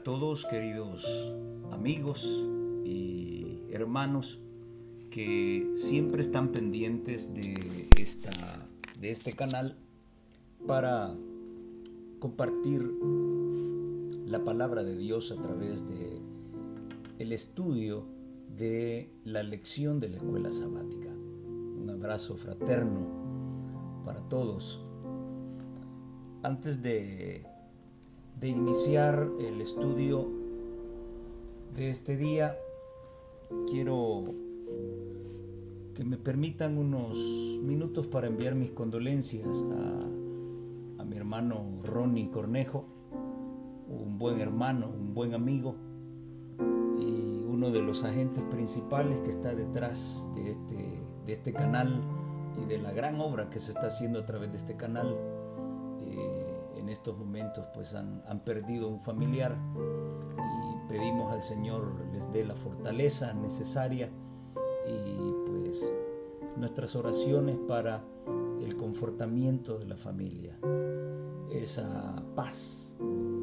a todos, queridos amigos y hermanos que siempre están pendientes de este canal para compartir la palabra de Dios a través de el estudio de la lección de la escuela sabática. Un abrazo fraterno para todos. Antes de iniciar el estudio de este día, quiero que me permitan unos minutos para enviar mis condolencias a mi hermano Ronnie Cornejo, un buen hermano, un buen amigo y uno de los agentes principales que está detrás de este canal y de la gran obra que se está haciendo a través de este canal. En estos momentos pues han perdido un familiar y pedimos al Señor les dé la fortaleza necesaria y pues nuestras oraciones para el confortamiento de la familia, esa paz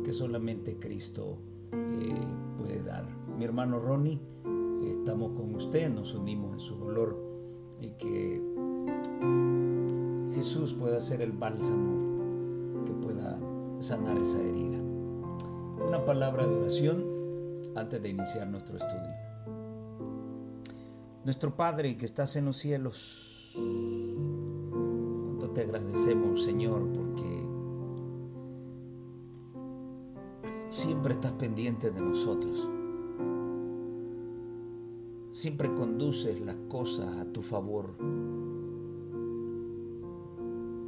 que solamente Cristo puede dar. Mi hermano Ronnie, estamos con usted, nos unimos en su dolor y que Jesús pueda ser el bálsamo que pueda sanar esa herida. Una palabra de oración antes de iniciar nuestro estudio. Nuestro Padre que estás en los cielos, cuánto te agradecemos, Señor, porque siempre estás pendiente de nosotros. Siempre conduces las cosas a tu favor.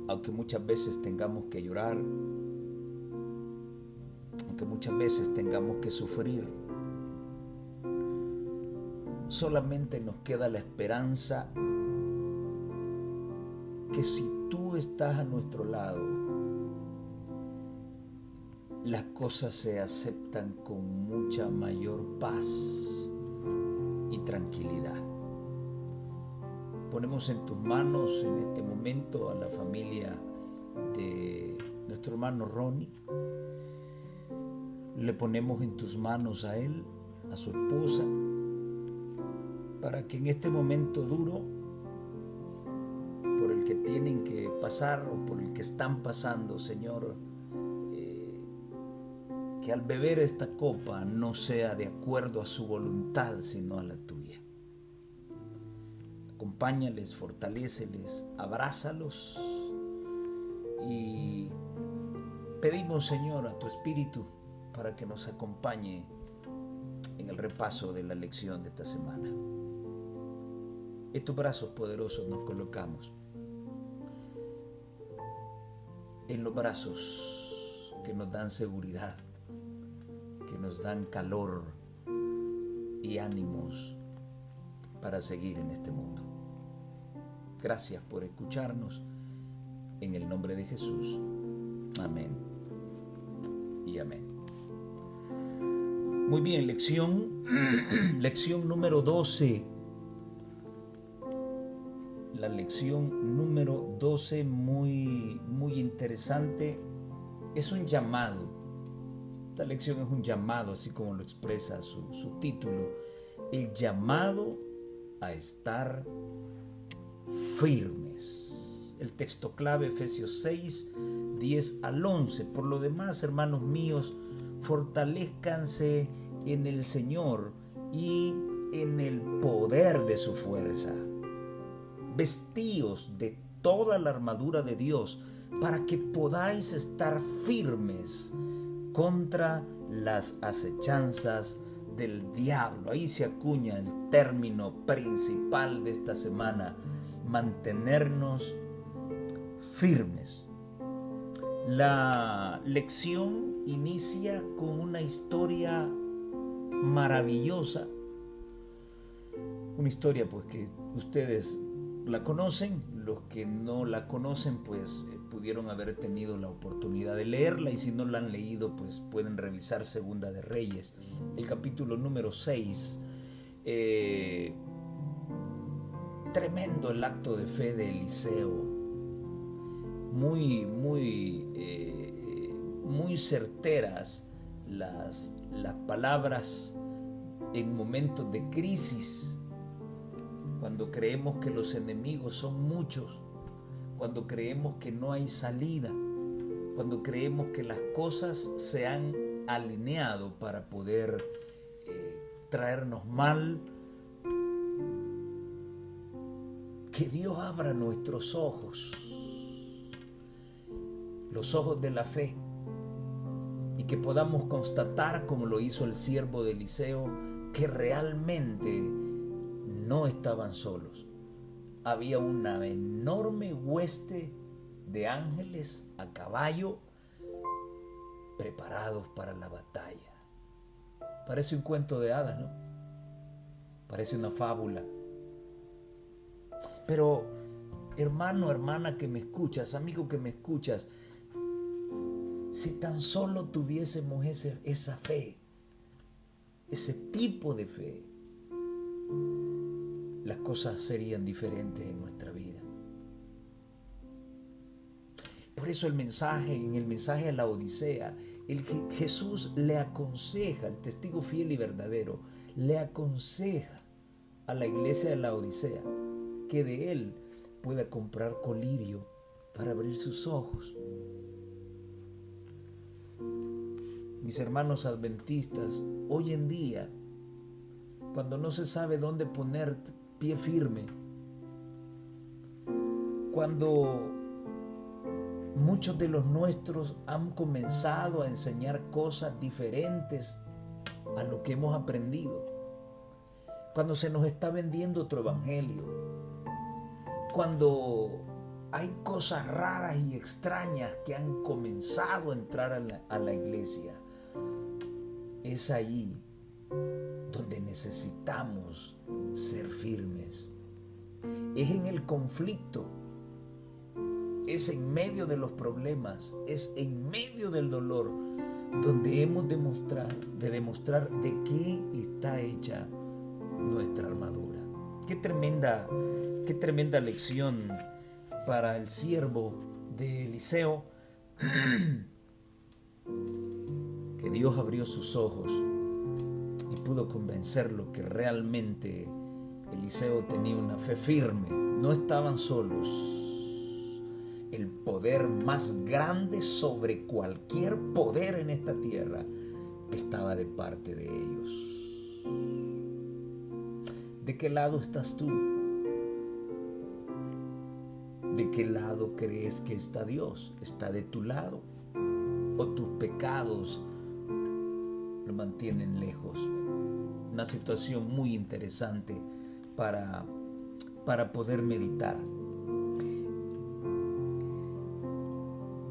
Aunque muchas veces tengamos que llorar, aunque muchas veces tengamos que sufrir, solamente nos queda la esperanza que si tú estás a nuestro lado, las cosas se aceptan con mucha mayor paz y tranquilidad. Ponemos en tus manos en este momento a la familia de nuestro hermano Ronnie. Le ponemos en tus manos a él, a su esposa, para que en este momento duro por el que tienen que pasar o por el que están pasando, Señor, que al beber esta copa no sea de acuerdo a su voluntad, sino a la tuya. Acompáñales, fortaléceles, abrázalos y pedimos, Señor, a tu Espíritu para que nos acompañe en el repaso de la lección de esta semana. En tus brazos poderosos nos colocamos, en los brazos que nos dan seguridad, que nos dan calor y ánimos para seguir en este mundo. Gracias por escucharnos. En el nombre de Jesús. Amén y amén. Muy bien, lección número 12. La lección número 12, muy interesante. Es un llamado. Esta lección es un llamado, así como lo expresa su título. El llamado a estar firmes. El texto clave, Efesios 6, 10 al 11. Por lo demás, hermanos míos, fortalezcanse en el Señor y en el poder de su fuerza. Vestíos de toda la armadura de Dios para que podáis estar firmes contra las acechanzas del diablo. Ahí se acuña el término principal de esta semana: mantenernos firmes. La lección inicia con una historia maravillosa, una historia pues que ustedes la conocen. Los que no la conocen pues pudieron haber tenido la oportunidad de leerla, y si no la han leído pues pueden revisar Segunda de Reyes, el capítulo número 6. Tremendo el acto de fe de Eliseo, muy certeras las las palabras en momentos de crisis, cuando creemos que los enemigos son muchos, cuando creemos que no hay salida, cuando creemos que las cosas se han alineado para poder traernos mal. Que Dios abra nuestros ojos, los ojos de la fe, y que podamos constatar, como lo hizo el siervo de Eliseo, que realmente no estaban solos. Había una enorme hueste de ángeles a caballo preparados para la batalla. Parece un cuento de hadas, ¿no? Parece una fábula. Pero, hermano, hermana que me escuchas, amigo que me escuchas, si tan solo tuviésemos esa fe, ese tipo de fe, las cosas serían diferentes en nuestra vida. Por eso en el mensaje de la Odisea, Jesús le aconseja, el testigo fiel y verdadero, le aconseja a la iglesia de la Odisea que de él pueda comprar colirio para abrir sus ojos. Mis hermanos adventistas, hoy en día, cuando no se sabe dónde poner pie firme, cuando muchos de los nuestros han comenzado a enseñar cosas diferentes a lo que hemos aprendido, cuando se nos está vendiendo otro evangelio, cuando hay cosas raras y extrañas que han comenzado a entrar a la iglesia, es ahí donde necesitamos ser firmes. Es en el conflicto, es en medio de los problemas, es en medio del dolor donde hemos de demostrar de qué está hecha nuestra armadura. Qué tremenda lección para el siervo de Eliseo, que Dios abrió sus ojos y pudo convencerlo que realmente Eliseo tenía una fe firme. No estaban solos. El poder más grande sobre cualquier poder en esta tierra estaba de parte de ellos. ¿De qué lado estás tú? ¿De qué lado crees que está Dios? ¿Está de tu lado? ¿O tus pecados lo mantienen lejos? Una situación muy interesante para poder meditar.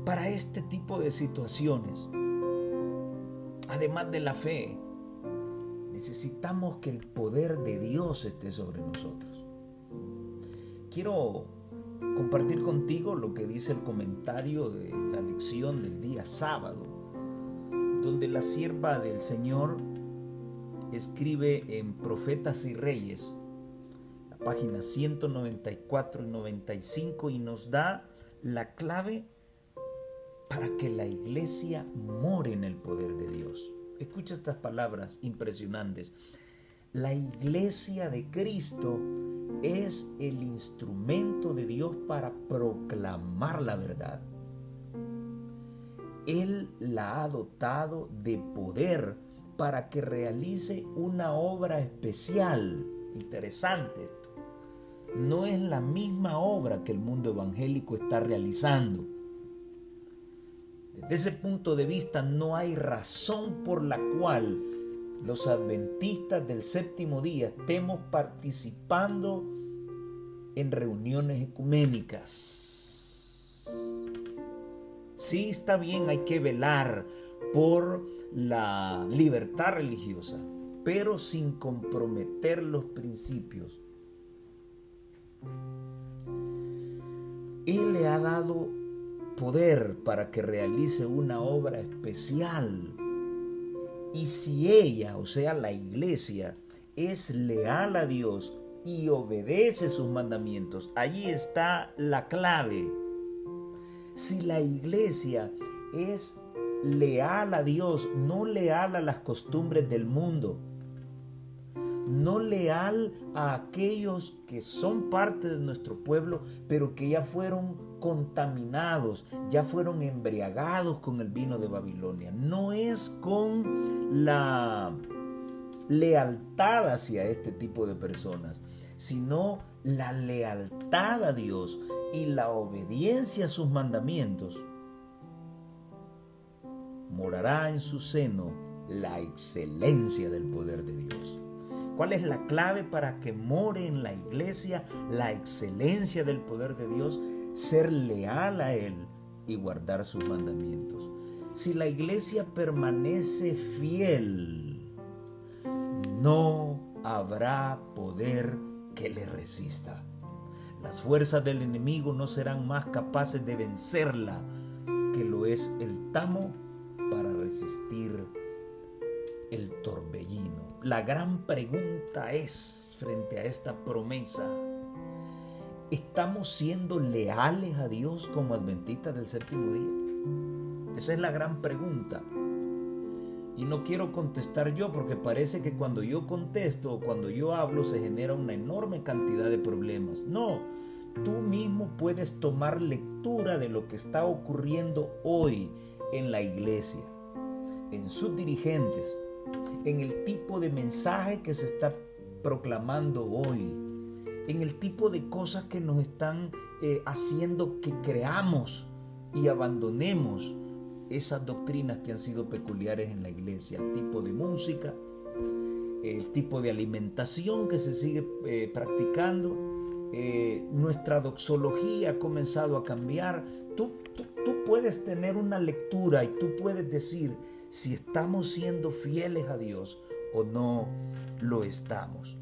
Para este tipo de situaciones, además de la fe, necesitamos que el poder de Dios esté sobre nosotros. Quiero compartir contigo lo que dice el comentario de la lección del día sábado, donde la sierva del Señor escribe en Profetas y Reyes, la página 194 y 95, y nos da la clave para que la iglesia more en el poder de Dios. Escucha estas palabras impresionantes. La iglesia de Cristo es el instrumento de Dios para proclamar la verdad. Él la ha dotado de poder para que realice una obra especial. Interesante esto. No es la misma obra que el mundo evangélico está realizando. Desde ese punto de vista, no hay razón por la cual los adventistas del séptimo día estemos participando en reuniones ecuménicas. Sí, está bien, hay que velar por la libertad religiosa, pero sin comprometer los principios. Él le ha dado poder para que realice una obra especial. Y si ella, o sea la iglesia, es leal a Dios y obedece sus mandamientos, allí está la clave. Si la iglesia es leal a Dios, no leal a las costumbres del mundo, no leal a aquellos que son parte de nuestro pueblo, pero que ya fueron contaminados, ya fueron embriagados con el vino de Babilonia. No es con la lealtad hacia este tipo de personas, sino la lealtad a Dios y la obediencia a sus mandamientos. Morará en su seno la excelencia del poder de Dios. ¿Cuál es la clave para que more en la iglesia la excelencia del poder de Dios? Ser leal a Él y guardar sus mandamientos. Si la iglesia permanece fiel, no habrá poder que le resista. Las fuerzas del enemigo no serán más capaces de vencerla que lo es el tamo para resistir el torbellino. La gran pregunta es, frente a esta promesa, ¿estamos siendo leales a Dios como adventistas del séptimo día? Esa es la gran pregunta. Y no quiero contestar yo, porque parece que cuando yo contesto o cuando yo hablo se genera una enorme cantidad de problemas. No, tú mismo puedes tomar lectura de lo que está ocurriendo hoy en la iglesia, en sus dirigentes, en el tipo de mensaje que se está proclamando hoy, en el tipo de cosas que nos están haciendo que creamos y abandonemos esas doctrinas que han sido peculiares en la iglesia, el tipo de música, el tipo de alimentación que se sigue practicando, nuestra doxología ha comenzado a cambiar. Tú puedes tener una lectura y tú puedes decir si estamos siendo fieles a Dios o no lo estamos.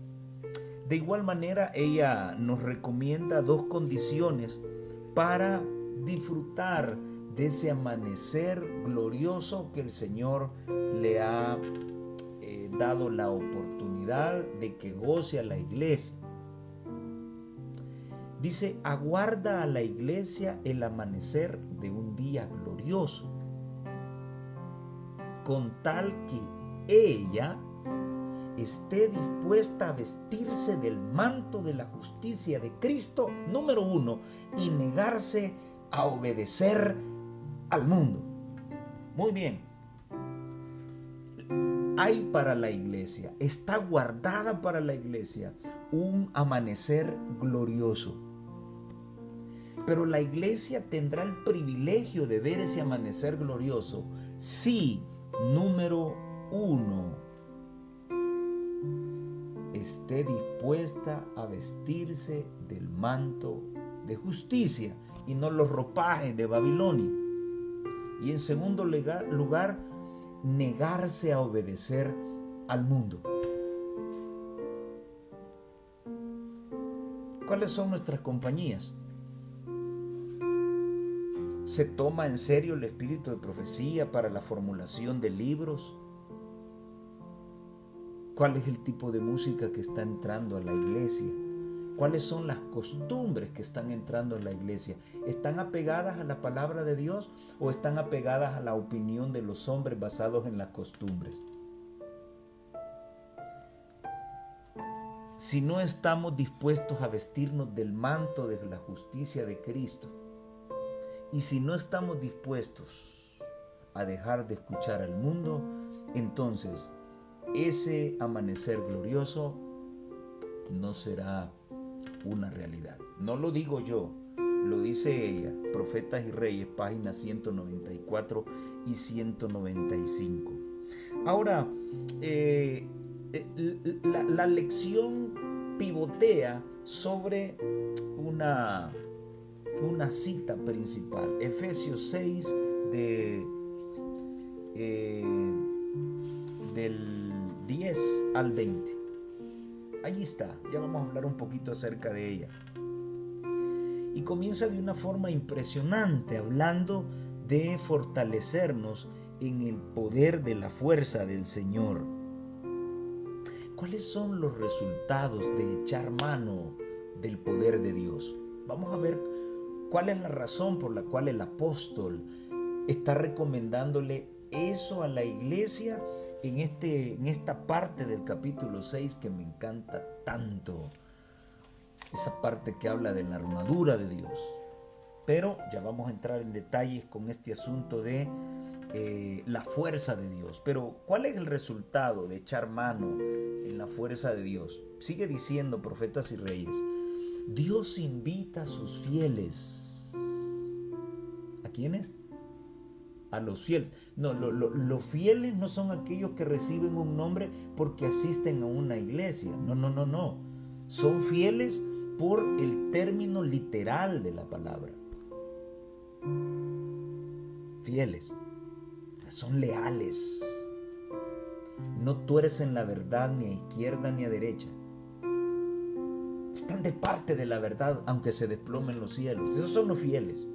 De igual manera, ella nos recomienda dos condiciones para disfrutar de ese amanecer glorioso que el Señor le ha dado la oportunidad de que goce a la iglesia. Dice, aguarda a la iglesia el amanecer de un día glorioso, con tal que ella esté dispuesta a vestirse del manto de la justicia de Cristo, número uno, y negarse a obedecer al mundo. Muy bien. Hay para la iglesia, está guardada para la iglesia un amanecer glorioso. Pero la iglesia tendrá el privilegio de ver ese amanecer glorioso si, número uno, esté dispuesta a vestirse del manto de justicia y no los ropajes de Babilonia. Y en segundo lugar, negarse a obedecer al mundo. ¿Cuáles son nuestras compañías? ¿Se toma en serio el espíritu de profecía para la formulación de libros? ¿Cuál es el tipo de música que está entrando a la iglesia? ¿Cuáles son las costumbres que están entrando en la iglesia? ¿Están apegadas a la palabra de Dios o están apegadas a la opinión de los hombres basados en las costumbres? Si no estamos dispuestos a vestirnos del manto de la justicia de Cristo, y si no estamos dispuestos a dejar de escuchar al mundo, entonces ese amanecer glorioso no será una realidad. No lo digo yo, lo dice ella, Profetas y Reyes, páginas 194 y 195. Ahora, la lección pivotea sobre una cita principal, Efesios 6 del 10 al 20. Allí está, ya vamos a hablar un poquito acerca de ella. Y comienza de una forma impresionante, hablando de fortalecernos en el poder de la fuerza del Señor. ¿Cuáles son los resultados de echar mano del poder de Dios? Vamos a ver cuál es la razón por la cual el apóstol está recomendándole eso a la iglesia en esta parte del capítulo 6 que me encanta tanto. Esa parte que habla de la armadura de Dios. Pero ya vamos a entrar en detalles con este asunto de la fuerza de Dios. Pero ¿cuál es el resultado de echar mano en la fuerza de Dios? Sigue diciendo Profetas y Reyes. Dios invita a sus fieles. ¿A quiénes? A los fieles. No, los fieles no son aquellos que reciben un nombre porque asisten a una iglesia. No. Son fieles por el término literal de la palabra. Fieles. Son leales. No tuercen la verdad ni a izquierda ni a derecha. Están de parte de la verdad aunque se desplomen los cielos. Esos son los fieles.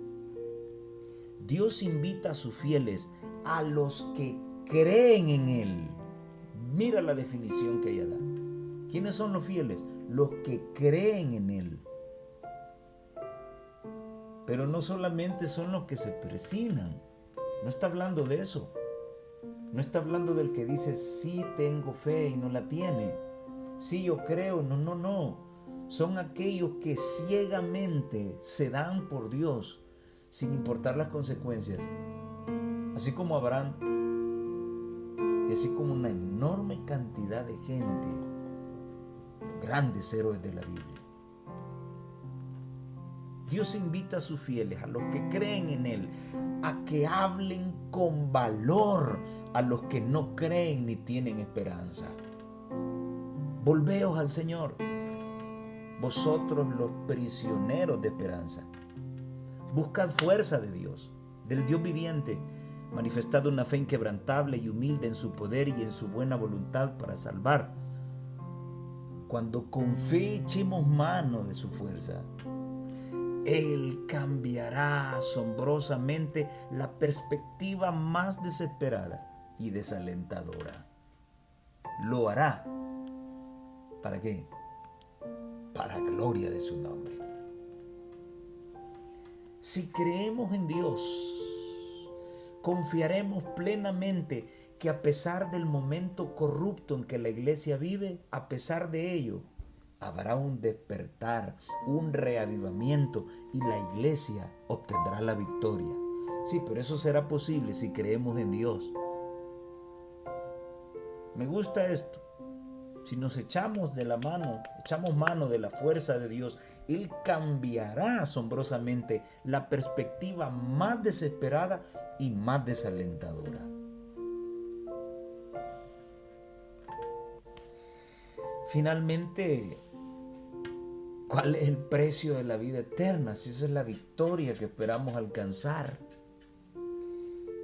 Dios invita a sus fieles, a los que creen en Él. Mira la definición que ella da. ¿Quiénes son los fieles? Los que creen en Él. Pero no solamente son los que se persignan. No está hablando de eso. No está hablando del que dice sí tengo fe y no la tiene. Sí yo creo, no. Son aquellos que ciegamente se dan por Dios sin importar las consecuencias. Así como Abraham y así como una enorme cantidad de gente, grandes héroes de la Biblia. Dios invita a sus fieles, a los que creen en Él, a que hablen con valor a los que no creen ni tienen esperanza. Volveos al Señor, vosotros los prisioneros de esperanza. Buscad fuerza de Dios, del Dios viviente, manifestad una fe inquebrantable y humilde en su poder y en su buena voluntad para salvar. Cuando con fe echemos mano de su fuerza, Él cambiará asombrosamente la perspectiva más desesperada y desalentadora. Lo hará. ¿Para qué? Para gloria de su nombre. Si creemos en Dios, confiaremos plenamente que a pesar del momento corrupto en que la iglesia vive, a pesar de ello, habrá un despertar, un reavivamiento y la iglesia obtendrá la victoria. Sí, pero eso será posible si creemos en Dios. Me gusta esto. Si nos echamos mano de la fuerza de Dios, Él cambiará asombrosamente la perspectiva más desesperada y más desalentadora. Finalmente, ¿cuál es el precio de la vida eterna? Si esa es la victoria que esperamos alcanzar.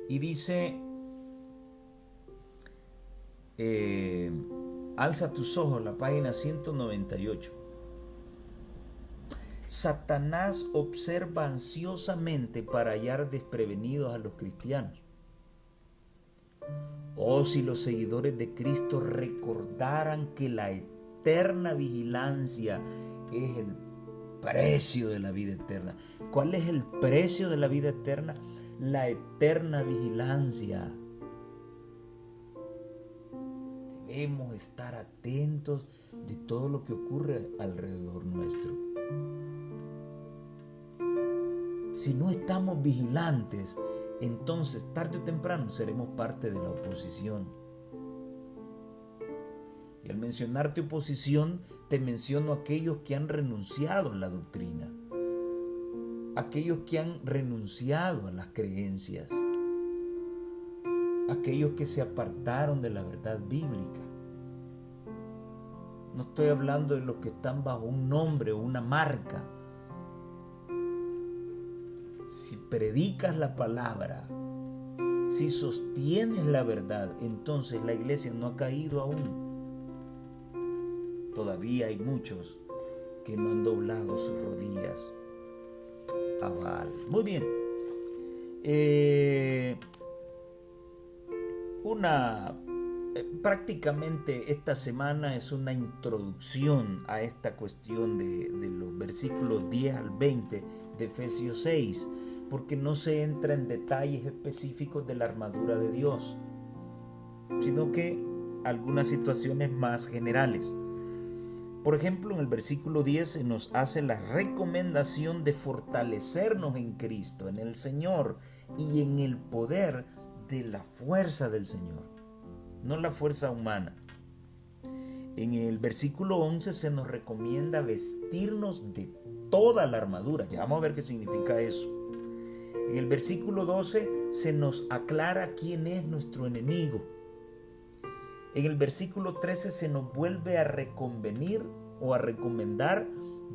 Y dice, alza tus ojos, la página 198. Satanás observa ansiosamente para hallar desprevenidos a los cristianos. Oh, si los seguidores de Cristo recordaran que la eterna vigilancia es el precio de la vida eterna. ¿Cuál es el precio de la vida eterna? La eterna vigilancia. Debemos estar atentos de todo lo que ocurre alrededor nuestro. Si no estamos vigilantes, entonces tarde o temprano seremos parte de la oposición. Y al mencionarte oposición, te menciono aquellos que han renunciado a la doctrina, aquellos que han renunciado a las creencias, aquellos que se apartaron de la verdad bíblica. No estoy hablando de los que están bajo un nombre o una marca. Si predicas la palabra, si sostienes la verdad, entonces la iglesia no ha caído aún. Todavía hay muchos que no han doblado sus rodillas a Baal. Muy bien. Prácticamente esta semana es una introducción a esta cuestión de los versículos 10 al 20 de Efesios 6. porque no se entra en detalles específicos de la armadura de Dios, sino que algunas situaciones más generales. Por ejemplo, en el versículo 10 se nos hace la recomendación de fortalecernos en Cristo, en el Señor y en el poder de la fuerza del Señor, no la fuerza humana. En el versículo 11 se nos recomienda vestirnos de toda la armadura. Ya vamos a ver qué significa eso. En el versículo 12 se nos aclara quién es nuestro enemigo. En el versículo 13 se nos vuelve a reconvenir o a recomendar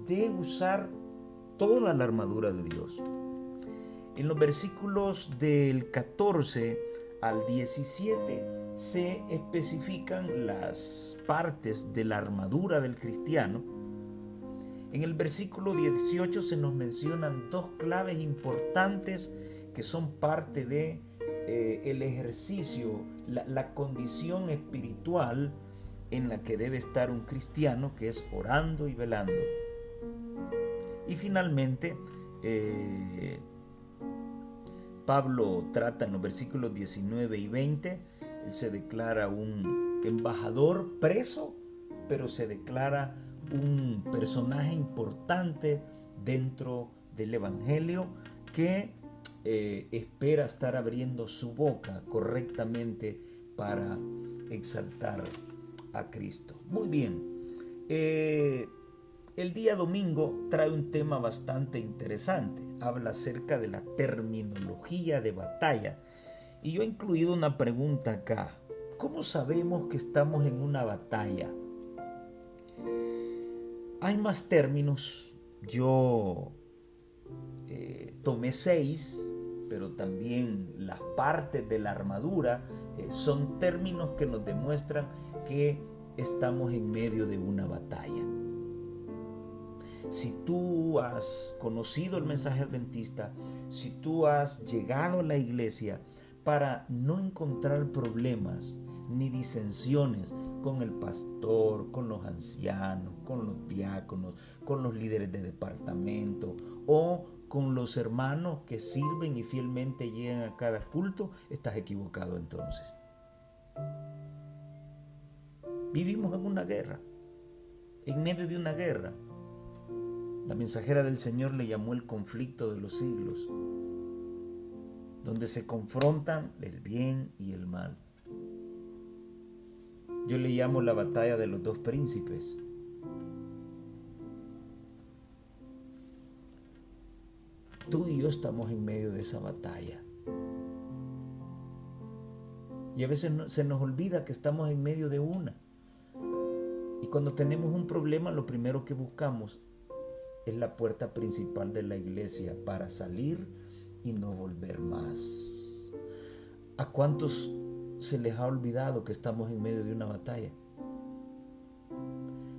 de usar toda la armadura de Dios. En los versículos del 14 al 17 se especifican las partes de la armadura del cristiano. En el versículo 18 se nos mencionan dos claves importantes que son parte de el ejercicio, la condición espiritual en la que debe estar un cristiano, que es orando y velando. Y finalmente, Pablo trata en los versículos 19 y 20, él se declara un embajador preso, pero se declara un personaje importante dentro del Evangelio que espera estar abriendo su boca correctamente para exaltar a Cristo. Muy bien, el día domingo trae un tema bastante interesante. Habla acerca de la terminología de batalla. Y yo he incluido una pregunta acá. ¿Cómo sabemos que estamos en una batalla? Hay más términos. Yo tomé 6, pero también las partes de la armadura son términos que nos demuestran que estamos en medio de una batalla. Si tú has conocido el mensaje adventista, si tú has llegado a la iglesia para no encontrar problemas ni disensiones con el pastor, con los ancianos, con los diáconos, con los líderes de departamento o con los hermanos que sirven y fielmente llegan a cada culto, estás equivocado entonces. Vivimos en una guerra, en medio de una guerra. La mensajera del Señor le llamó el conflicto de los siglos, donde se confrontan el bien y el mal. Yo le llamo la batalla de los dos príncipes. Tú y yo estamos en medio de esa batalla. Y a veces se nos olvida que estamos en medio de una. Y cuando tenemos un problema, lo primero que buscamos es la puerta principal de la iglesia para salir y no volver más. ¿A cuántos se les ha olvidado que estamos en medio de una batalla?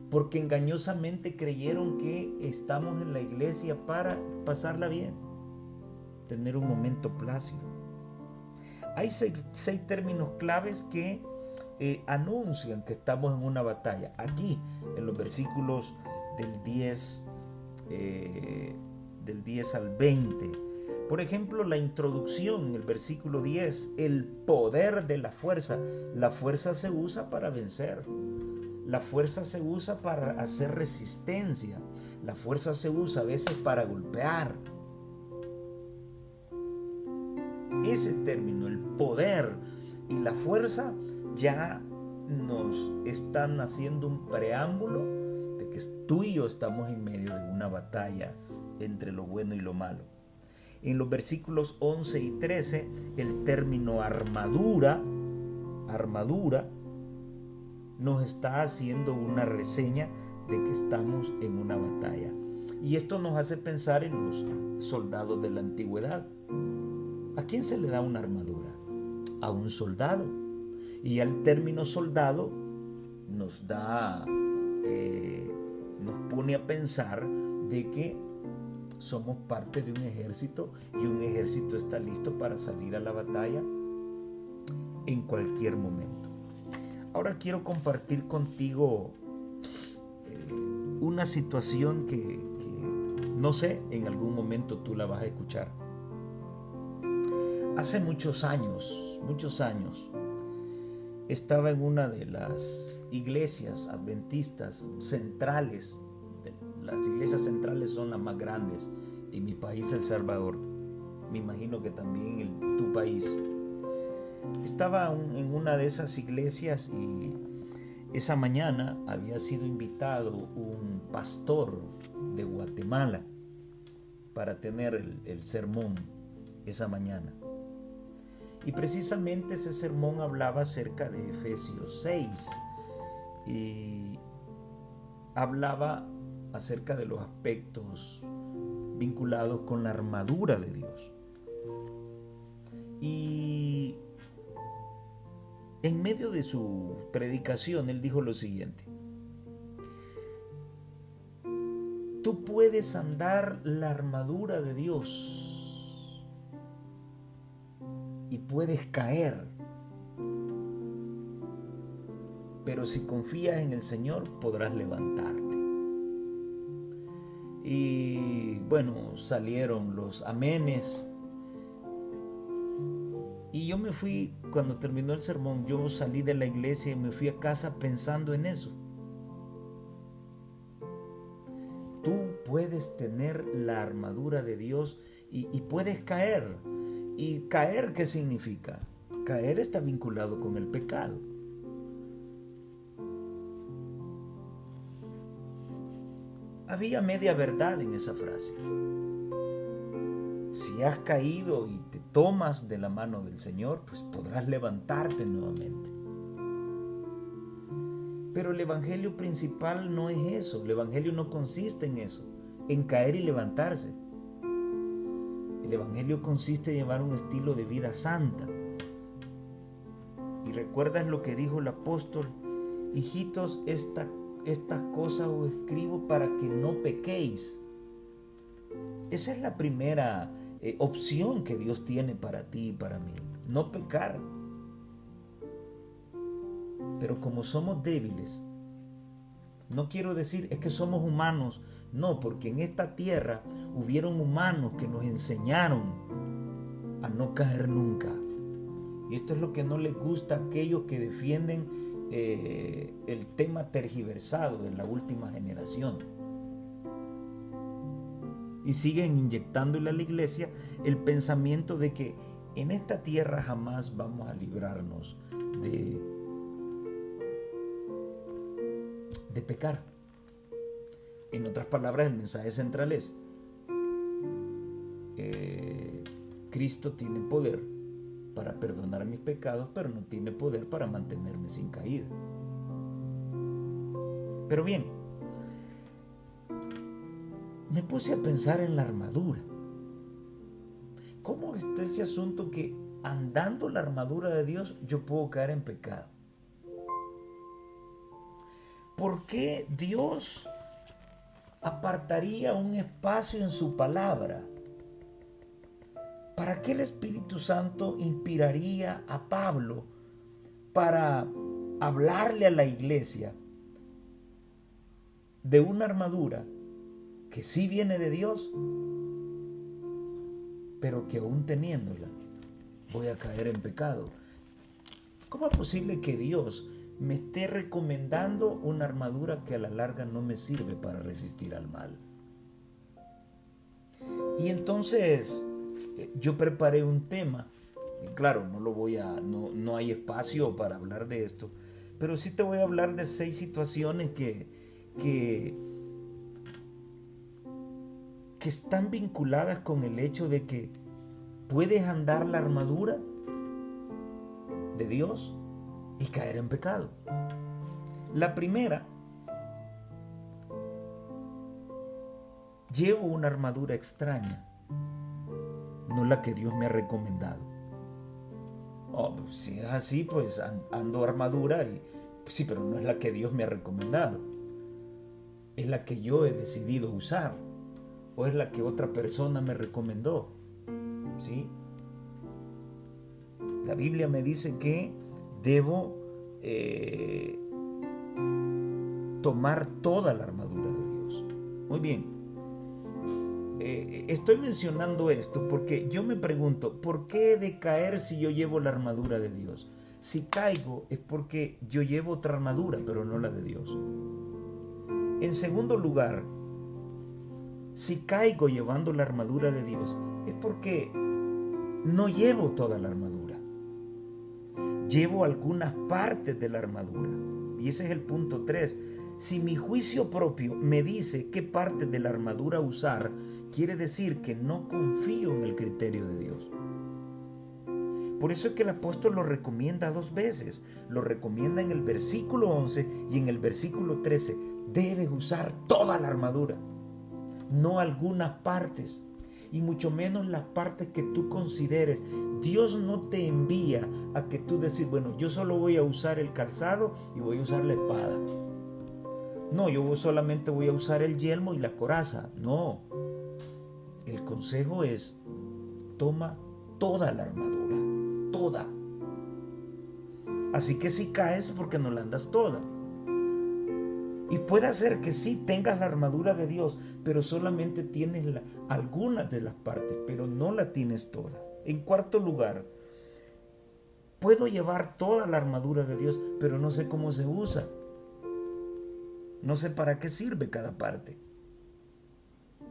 Porque engañosamente creyeron que estamos en la iglesia para pasarla bien, tener un momento plácido. Hay seis términos claves que anuncian que estamos en una batalla. Aquí, en los versículos del 10 al 20. Por ejemplo, la introducción en el versículo 10, el poder de la fuerza. La fuerza se usa para vencer. La fuerza se usa para hacer resistencia. La fuerza se usa a veces para golpear. Ese término, el poder y la fuerza, ya nos están haciendo un preámbulo de que tú y yo estamos en medio de una batalla entre lo bueno y lo malo. En los versículos 11 y 13, el término armadura nos está haciendo una reseña de que estamos en una batalla. Y esto nos hace pensar en los soldados de la antigüedad. ¿A quién se le da una armadura? A un soldado. Y al término soldado nos pone a pensar de que somos parte de un ejército y un ejército está listo para salir a la batalla en cualquier momento. Ahora quiero compartir contigo una situación que no sé, en algún momento tú la vas a escuchar. Hace muchos años, estaba en una de las iglesias adventistas centrales. Las iglesias centrales son las más grandes en mi país, El Salvador. Me imagino que también en tu país. Estaba en una de esas iglesias y esa mañana había sido invitado un pastor de Guatemala para tener el sermón esa mañana. Y precisamente ese sermón hablaba acerca de Efesios 6 y hablaba acerca de los aspectos vinculados con la armadura de Dios. Y en medio de su predicación él dijo lo siguiente: tú puedes andar la armadura de Dios y puedes caer, pero si confías en el Señor podrás levantarte. Y bueno, salieron los amenes. Y yo me fui, cuando terminó el sermón, yo salí de la iglesia y me fui a casa pensando en eso. Tú puedes tener la armadura de Dios y puedes caer. ¿Y caer qué significa? Caer está vinculado con el pecado. Había media verdad en esa frase. Si has caído y te tomas de la mano del Señor, pues podrás levantarte nuevamente. Pero el evangelio principal no es eso. El evangelio no consiste en eso, en caer y levantarse. El evangelio consiste en llevar un estilo de vida santa. Y recuerdas lo que dijo el apóstol: hijitos, estas cosas os escribo para que no pequéis. Esa es la primera opción que Dios tiene para ti y para mí: no pecar. Pero como somos débiles, no quiero decir es que somos humanos, no, porque en esta tierra hubieron humanos que nos enseñaron a no caer nunca. Y esto es lo que no les gusta a aquellos que defienden el tema tergiversado de la última generación. Y siguen inyectándole a la iglesia el pensamiento de que en esta tierra jamás vamos a librarnos de pecar. En otras palabras, el mensaje central es: Cristo tiene poder para perdonar mis pecados, pero no tiene poder para mantenerme sin caer. Pero bien, me puse a pensar en la armadura. ¿Cómo está ese asunto que andando la armadura de Dios yo puedo caer en pecado? ¿Por qué Dios apartaría un espacio en su palabra? ¿Para qué el Espíritu Santo inspiraría a Pablo para hablarle a la iglesia de una armadura que sí viene de Dios, pero que aún teniéndola voy a caer en pecado? ¿Cómo es posible que Dios me esté recomendando una armadura que a la larga no me sirve para resistir al mal? Y entonces yo preparé un tema. Claro, no hay espacio para hablar de esto, pero sí te voy a hablar de 6 situaciones que están vinculadas con el hecho de que puedes andar la armadura de Dios y caer en pecado. La primera: llevo una armadura extraña, no la que Dios me ha recomendado. Si es así, pues ando armadura y sí, pero no es la que Dios me ha recomendado. Es la que yo he decidido usar, o es la que otra persona me recomendó. ¿Sí? La Biblia me dice que debo tomar toda la armadura de Dios. Muy bien. estoy mencionando esto porque yo me pregunto, ¿por qué he de caer si yo llevo la armadura de Dios? Si caigo es porque yo llevo otra armadura, pero no la de Dios. En segundo lugar, si caigo llevando la armadura de Dios, es porque no llevo toda la armadura. Llevo algunas partes de la armadura. Y ese es el punto 3. Si mi juicio propio me dice qué parte de la armadura usar, quiere decir que no confío en el criterio de Dios. Por eso es que el apóstol lo recomienda 2 veces. Lo recomienda en el versículo 11 y en el versículo 13. Debes usar toda la armadura, no algunas partes, y mucho menos las partes que tú consideres. Dios no te envía a que tú decís, bueno, yo solo voy a usar el calzado y voy a usar la espada. No, yo solamente voy a usar el yelmo y la coraza. No. El consejo es, toma toda la armadura, toda. Así que si caes, porque no la andas toda. Y puede ser que sí tengas la armadura de Dios, pero solamente tienes algunas de las partes, pero no la tienes toda. En cuarto lugar, puedo llevar toda la armadura de Dios, pero no sé cómo se usa. No sé para qué sirve cada parte.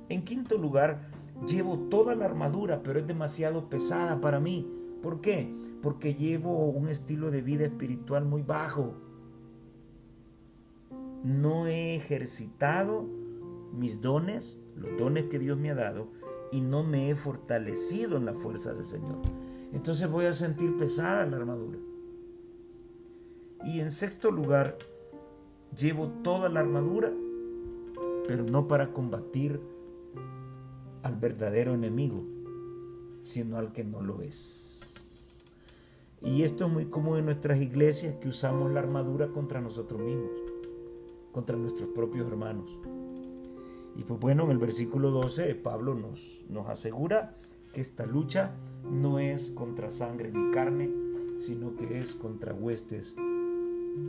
En quinto lugar, llevo toda la armadura, pero es demasiado pesada para mí. ¿Por qué? Porque llevo un estilo de vida espiritual muy bajo. No he ejercitado mis dones, los dones que Dios me ha dado, y no me he fortalecido en la fuerza del Señor. Entonces voy a sentir pesada la armadura. Y en sexto lugar, llevo toda la armadura, pero no para combatir al verdadero enemigo, sino al que no lo es. Y esto es muy común en nuestras iglesias, que usamos la armadura contra nosotros mismos, contra nuestros propios hermanos. Y pues bueno, en el versículo 12 Pablo nos asegura que esta lucha no es contra sangre ni carne, sino que es contra huestes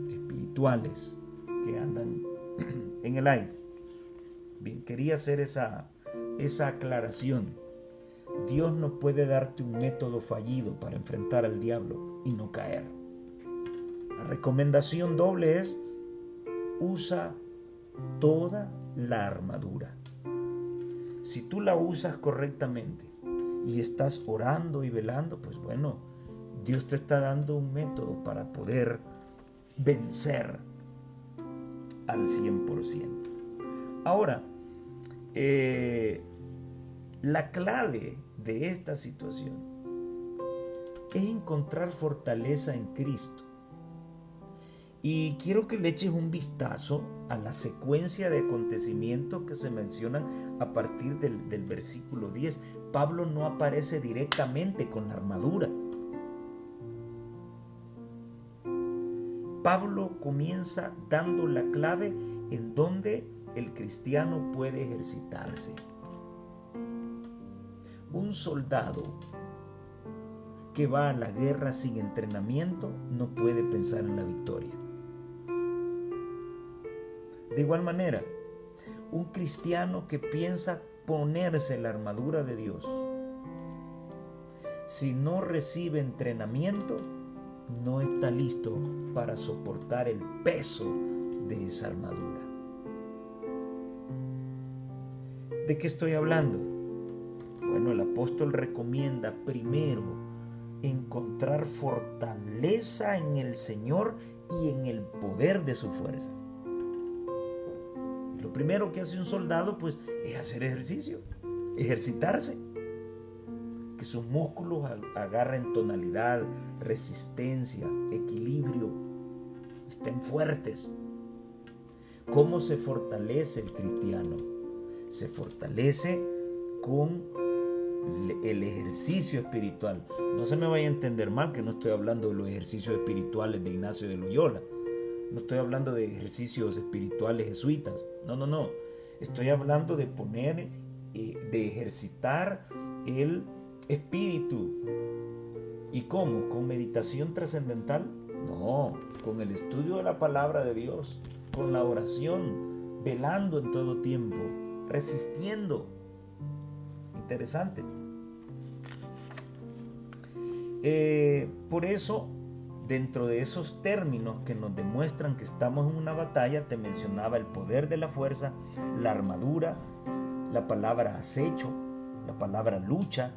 espirituales que andan en el aire. Bien, quería hacer esa aclaración. Dios no puede darte un método fallido para enfrentar al diablo y no caer. La recomendación doble es: usa toda la armadura. Si tú la usas correctamente y estás orando y velando, pues bueno, Dios te está dando un método para poder vencer al 100%. Ahora, la clave de esta situación es encontrar fortaleza en Cristo. Y quiero que le eches un vistazo a la secuencia de acontecimientos que se mencionan a partir del versículo 10. Pablo no aparece directamente con la armadura. Pablo comienza dando la clave en donde el cristiano puede ejercitarse. Un soldado que va a la guerra sin entrenamiento no puede pensar en la victoria. De igual manera, un cristiano que piensa ponerse la armadura de Dios, si no recibe entrenamiento, no está listo para soportar el peso de esa armadura. ¿De qué estoy hablando? Bueno, el apóstol recomienda primero encontrar fortaleza en el Señor y en el poder de su fuerza. Lo primero que hace un soldado, pues, es hacer ejercicio, ejercitarse. Que sus músculos agarren tonalidad, resistencia, equilibrio, estén fuertes. ¿Cómo se fortalece el cristiano? Se fortalece con el ejercicio espiritual. No se me vaya a entender mal, que no estoy hablando de los ejercicios espirituales de Ignacio de Loyola. No estoy hablando de ejercicios espirituales jesuitas. No. Estoy hablando de poner, de ejercitar el espíritu. ¿Y cómo? ¿Con meditación trascendental? No, con el estudio de la palabra de Dios, con la oración, velando en todo tiempo, resistiendo. interesante. Por eso, dentro de esos términos que nos demuestran que estamos en una batalla, te mencionaba el poder de la fuerza, la armadura, la palabra acecho, la palabra lucha,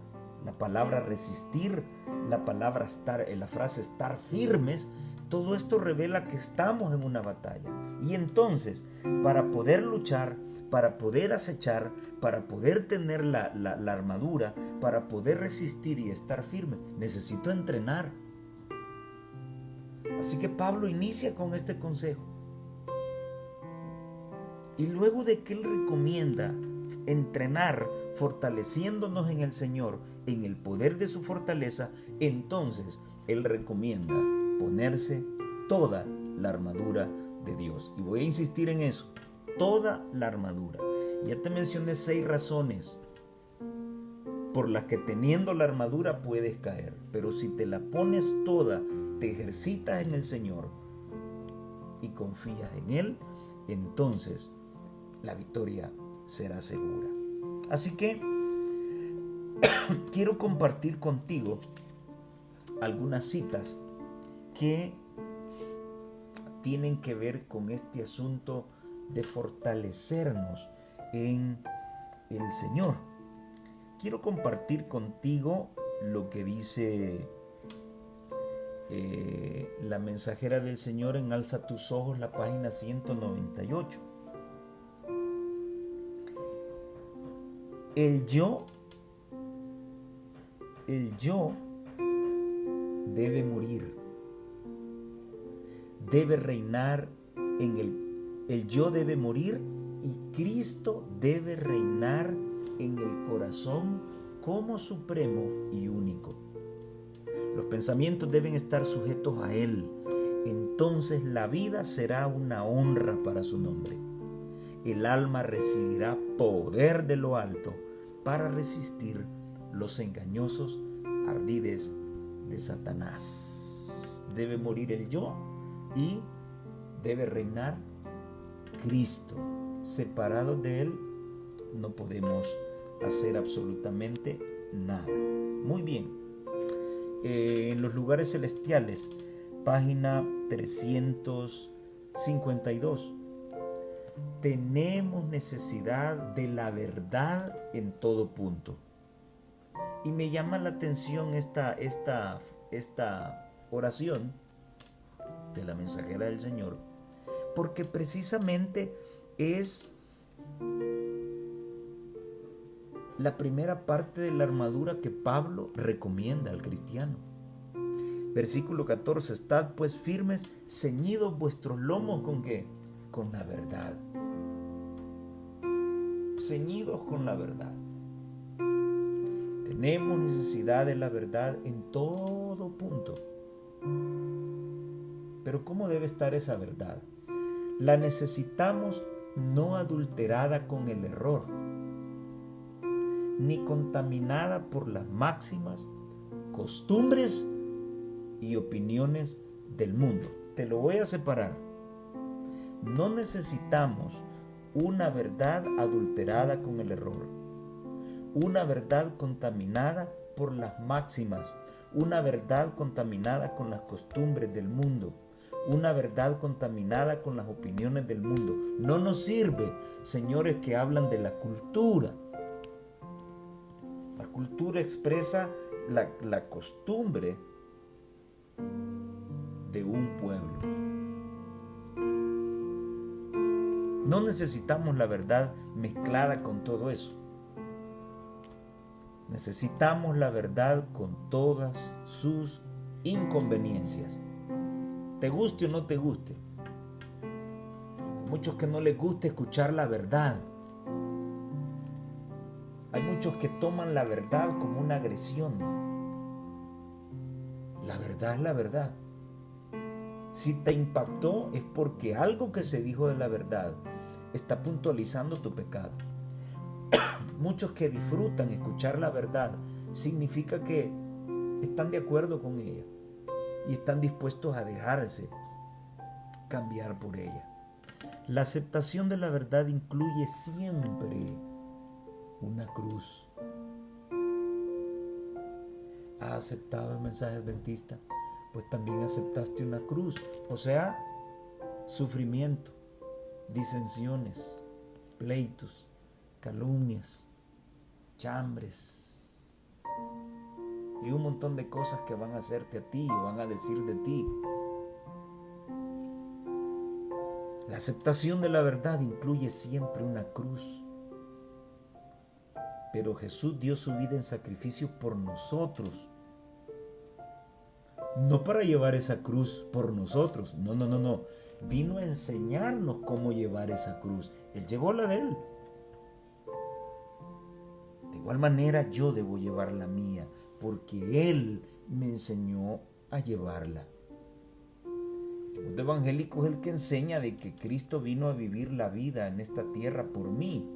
la palabra resistir, la palabra estar, la frase estar firmes. Todo esto revela que estamos en una batalla. Y entonces, para poder luchar, para poder acechar, para poder tener la armadura, para poder resistir y estar firme, necesito entrenar. Así que Pablo inicia con este consejo. Y luego de que él recomienda entrenar fortaleciéndonos en el Señor, en el poder de su fortaleza, entonces él recomienda ponerse toda la armadura de Dios. Y voy a insistir en eso, toda la armadura. Ya te mencioné 6 razones por las que teniendo la armadura puedes caer, pero si te la pones toda, te ejercitas en el Señor y confías en Él, entonces la victoria será segura. Así que quiero compartir contigo algunas citas que tienen que ver con este asunto de fortalecernos en el Señor. Quiero compartir contigo lo que dice la mensajera del Señor en Alza tus ojos, la página 198. El yo debe morir, debe reinar el yo debe morir y Cristo debe reinar en el corazón como supremo y único. Los pensamientos deben estar sujetos a Él. Entonces la vida será una honra para su nombre. El alma recibirá poder de lo alto para resistir los engañosos ardides de Satanás. Debe morir el yo y debe reinar Cristo. Separados de Él no podemos hacer absolutamente nada. Muy bien. En los lugares celestiales, página 352. Tenemos necesidad de la verdad en todo punto. Y me llama la atención esta oración de la mensajera del Señor, porque precisamente es la primera parte de la armadura que Pablo recomienda al cristiano. Versículo 14, estad pues firmes, ceñidos vuestros lomos, ¿con qué? Con la verdad. Ceñidos con la verdad. Tenemos necesidad de la verdad en todo punto. Pero ¿cómo debe estar esa verdad? La necesitamos no adulterada con el error, ni contaminada por las máximas, costumbres y opiniones del mundo. Te lo voy a separar. No necesitamos una verdad adulterada con el error, una verdad contaminada por las máximas, una verdad contaminada con las costumbres del mundo, una verdad contaminada con las opiniones del mundo. No nos sirve, señores, que hablan de la cultura. La cultura expresa la costumbre de un pueblo. No necesitamos la verdad mezclada con todo eso. Necesitamos la verdad con todas sus inconveniencias. Te guste o no te guste. Hay muchos que no les gusta escuchar la verdad. Hay muchos que toman la verdad como una agresión. La verdad es la verdad. Si te impactó es porque algo que se dijo de la verdad está puntualizando tu pecado. Muchos que disfrutan escuchar la verdad significa que están de acuerdo con ella y están dispuestos a dejarse cambiar por ella. La aceptación de la verdad incluye siempre una cruz. has aceptado el mensaje adventista, pues también aceptaste una cruz, o sea, sufrimiento, disensiones, pleitos, calumnias, chambres y un montón de cosas que van a hacerte a ti o van a decir de ti. La aceptación de la verdad incluye siempre una cruz. Pero Jesús dio su vida en sacrificio por nosotros. No para llevar esa cruz por nosotros. No. Vino a enseñarnos cómo llevar esa cruz. Él llevó la de él. De igual manera yo debo llevar la mía, porque Él me enseñó a llevarla. El mundo evangélico es el que enseña de que Cristo vino a vivir la vida en esta tierra por mí.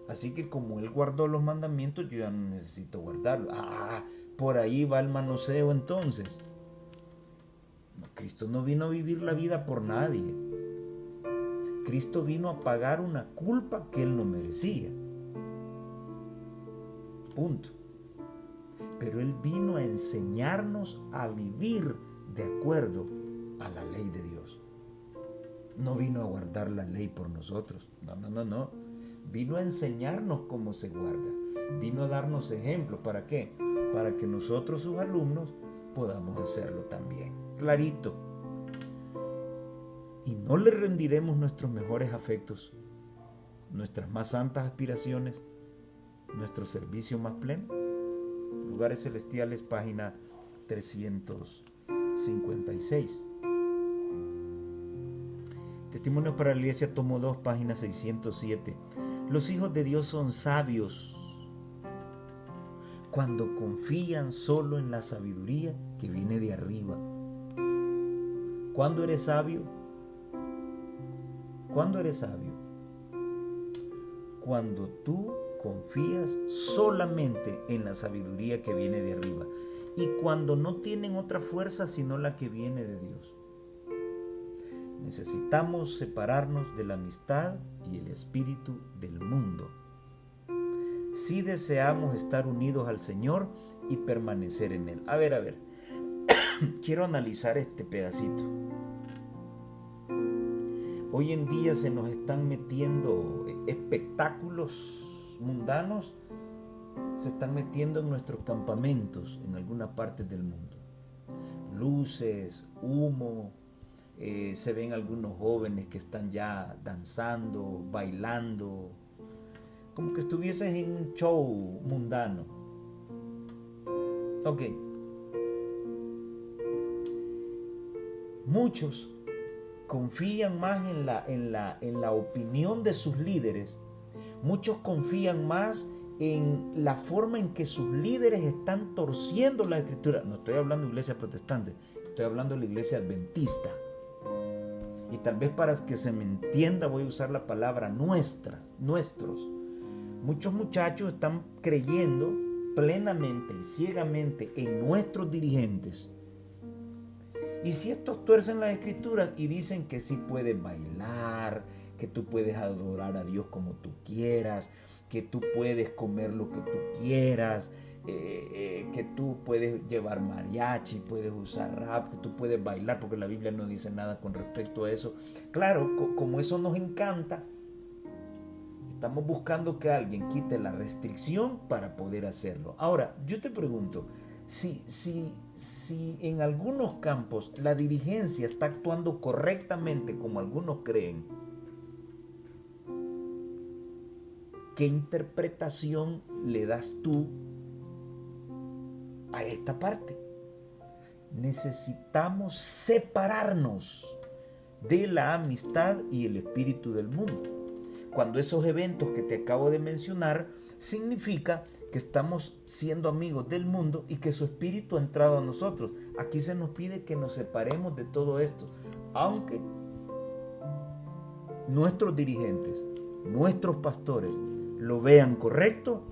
Así que como Él guardó los mandamientos, yo ya no necesito guardarlos. Por ahí va el manoseo entonces. No, Cristo no vino a vivir la vida por nadie. Cristo vino a pagar una culpa que Él no merecía. Punto. Pero Él vino a enseñarnos a vivir de acuerdo a la ley de Dios. No vino a guardar la ley por nosotros. No. Vino a enseñarnos cómo se guarda. Vino a darnos ejemplos. ¿Para qué? Para que nosotros, sus alumnos, podamos hacerlo también. Clarito. Y no le rendiremos nuestros mejores afectos, nuestras más santas aspiraciones, nuestro servicio más pleno. Lugares Celestiales, página 356. Testimonios para la Iglesia, tomo 2, página 607. Los hijos de Dios son sabios cuando confían solo en la sabiduría que viene de arriba. ¿Cuándo eres sabio? ¿Cuándo eres sabio? Cuando tú confías solamente en la sabiduría que viene de arriba y cuando no tienen otra fuerza sino la que viene de Dios. Necesitamos separarnos de la amistad y el espíritu del mundo si deseamos estar unidos al Señor y permanecer en Él. A ver, quiero analizar este pedacito. Hoy en día se nos están metiendo espectáculos mundanos, se están metiendo en nuestros campamentos en algunas partes del mundo. Luces, humo, se ven algunos jóvenes que están ya danzando, bailando, como que estuviesen en un show mundano. Ok. Muchos confían más en la opinión de sus líderes. Muchos confían más en la forma en que sus líderes están torciendo la escritura. No estoy hablando de iglesia protestante, estoy hablando de la iglesia adventista. Y tal vez para que se me entienda voy a usar la palabra nuestros. Muchos muchachos están creyendo plenamente y ciegamente en nuestros dirigentes. Y si estos tuercen las escrituras y dicen que sí puedes bailar, que tú puedes adorar a Dios como tú quieras, que tú puedes comer lo que tú quieras, que tú puedes llevar mariachi, puedes usar rap, que tú puedes bailar, porque la Biblia no dice nada con respecto a eso. Claro, como eso nos encanta, estamos buscando que alguien quite la restricción para poder hacerlo. Ahora, yo te pregunto, si en algunos campos la dirigencia está actuando correctamente como algunos creen, ¿qué interpretación le das tú a esta parte? Necesitamos separarnos de la amistad y el espíritu del mundo. Cuando esos eventos que te acabo de mencionar, significa que estamos siendo amigos del mundo y que su espíritu ha entrado a nosotros. Aquí se nos pide que nos separemos de todo esto, aunque nuestros dirigentes, nuestros pastores lo vean correcto.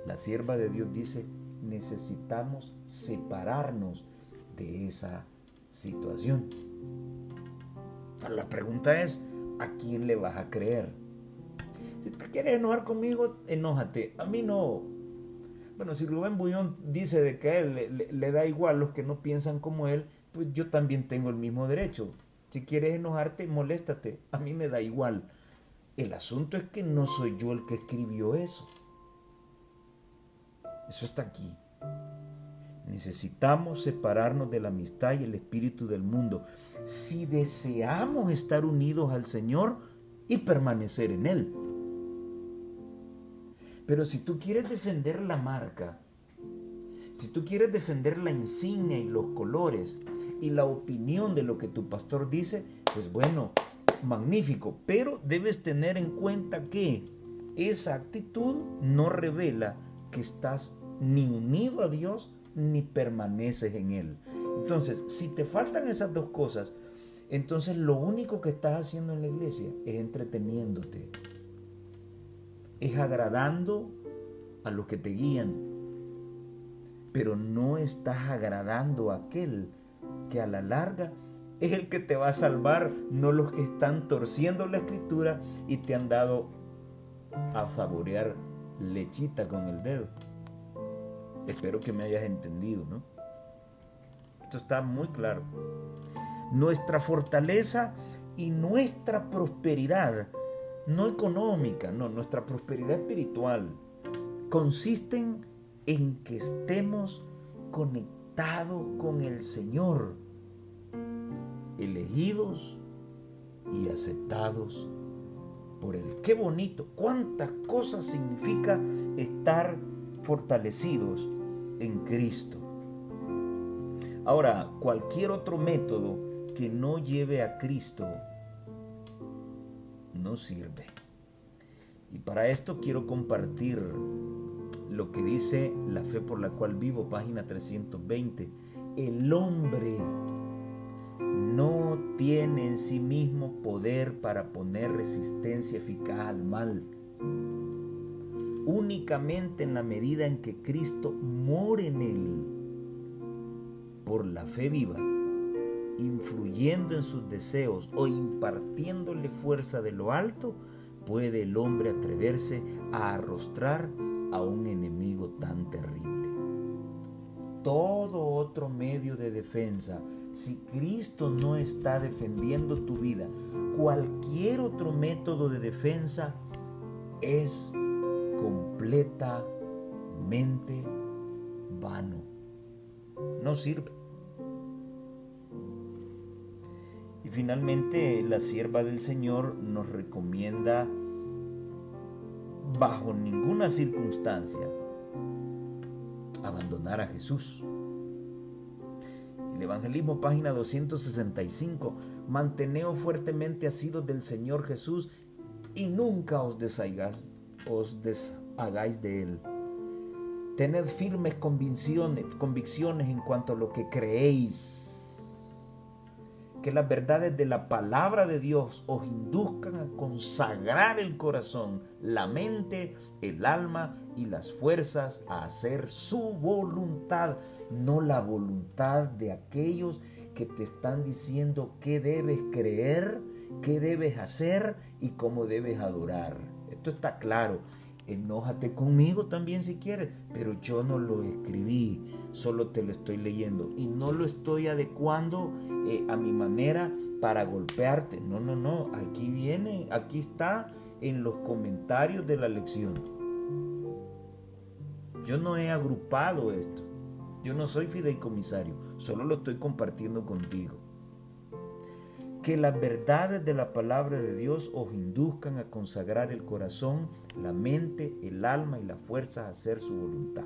La sierva de Dios dice, necesitamos separarnos de esa situación. La pregunta es, ¿a quién le vas a creer? Si te quieres enojar conmigo, enójate. A mí no Bueno, si Rubén Bullón dice de que a él le da igual los que no piensan como él, pues yo también tengo el mismo derecho. Si quieres enojarte, moléstate. A mí me da igual. El asunto es que no soy yo el que escribió eso. Eso está aquí. Necesitamos separarnos de la amistad y el espíritu del mundo si deseamos estar unidos al Señor y permanecer en Él. Pero si tú quieres defender la marca, si tú quieres defender la insignia y los colores y la opinión de lo que tu pastor dice, pues bueno, magnífico, pero debes tener en cuenta que esa actitud no revela que estás ni unido a Dios ni permaneces en Él. Entonces, si te faltan esas dos cosas, entonces lo único que estás haciendo en la iglesia es entreteniéndote, es agradando a los que te guían, pero no estás agradando a aquel que a la larga es el que te va a salvar, no los que están torciendo la escritura y te han dado a saborear lechita con el dedo. Espero que me hayas entendido, ¿no? Esto está muy claro. Nuestra fortaleza y nuestra prosperidad, no económica, no, nuestra prosperidad espiritual, consisten en que estemos conectados con el Señor, elegidos y aceptados por Él. Qué bonito, cuántas cosas significa estar fortalecidos en Cristo. Ahora, cualquier otro método que no lleve a Cristo no sirve. Y para esto quiero compartir lo que dice La Fe por la cual vivo, página 320. El hombre no tiene en sí mismo poder para poner resistencia eficaz al mal. Únicamente en la medida en que Cristo mora en él, por la fe viva, influyendo en sus deseos o impartiéndole fuerza de lo alto, puede el hombre atreverse a arrostrar a un enemigo tan terrible. Todo otro medio de defensa, si Cristo no está defendiendo tu vida, cualquier otro método de defensa es completamente vano. No sirve. Y finalmente la sierva del Señor nos recomienda bajo ninguna circunstancia abandonar a Jesús. El Evangelismo, página 265. Manteneos fuertemente asidos del Señor Jesús y nunca os deshagáis de Él. Tened firmes convicciones en cuanto a lo que creéis. Que las verdades de la palabra de Dios os induzcan a consagrar el corazón, la mente, el alma y las fuerzas a hacer su voluntad, no la voluntad de aquellos que te están diciendo qué debes creer, qué debes hacer y cómo debes adorar. Esto está claro. Enójate conmigo también si quieres, pero yo no lo escribí, solo te lo estoy leyendo y no lo estoy adecuando a mi manera para golpearte. No, aquí está en los comentarios de la lección. Yo no he agrupado esto, yo no soy fideicomisario, solo lo estoy compartiendo contigo. Que las verdades de la palabra de Dios os induzcan a consagrar el corazón, la mente, el alma y las fuerzas a hacer su voluntad.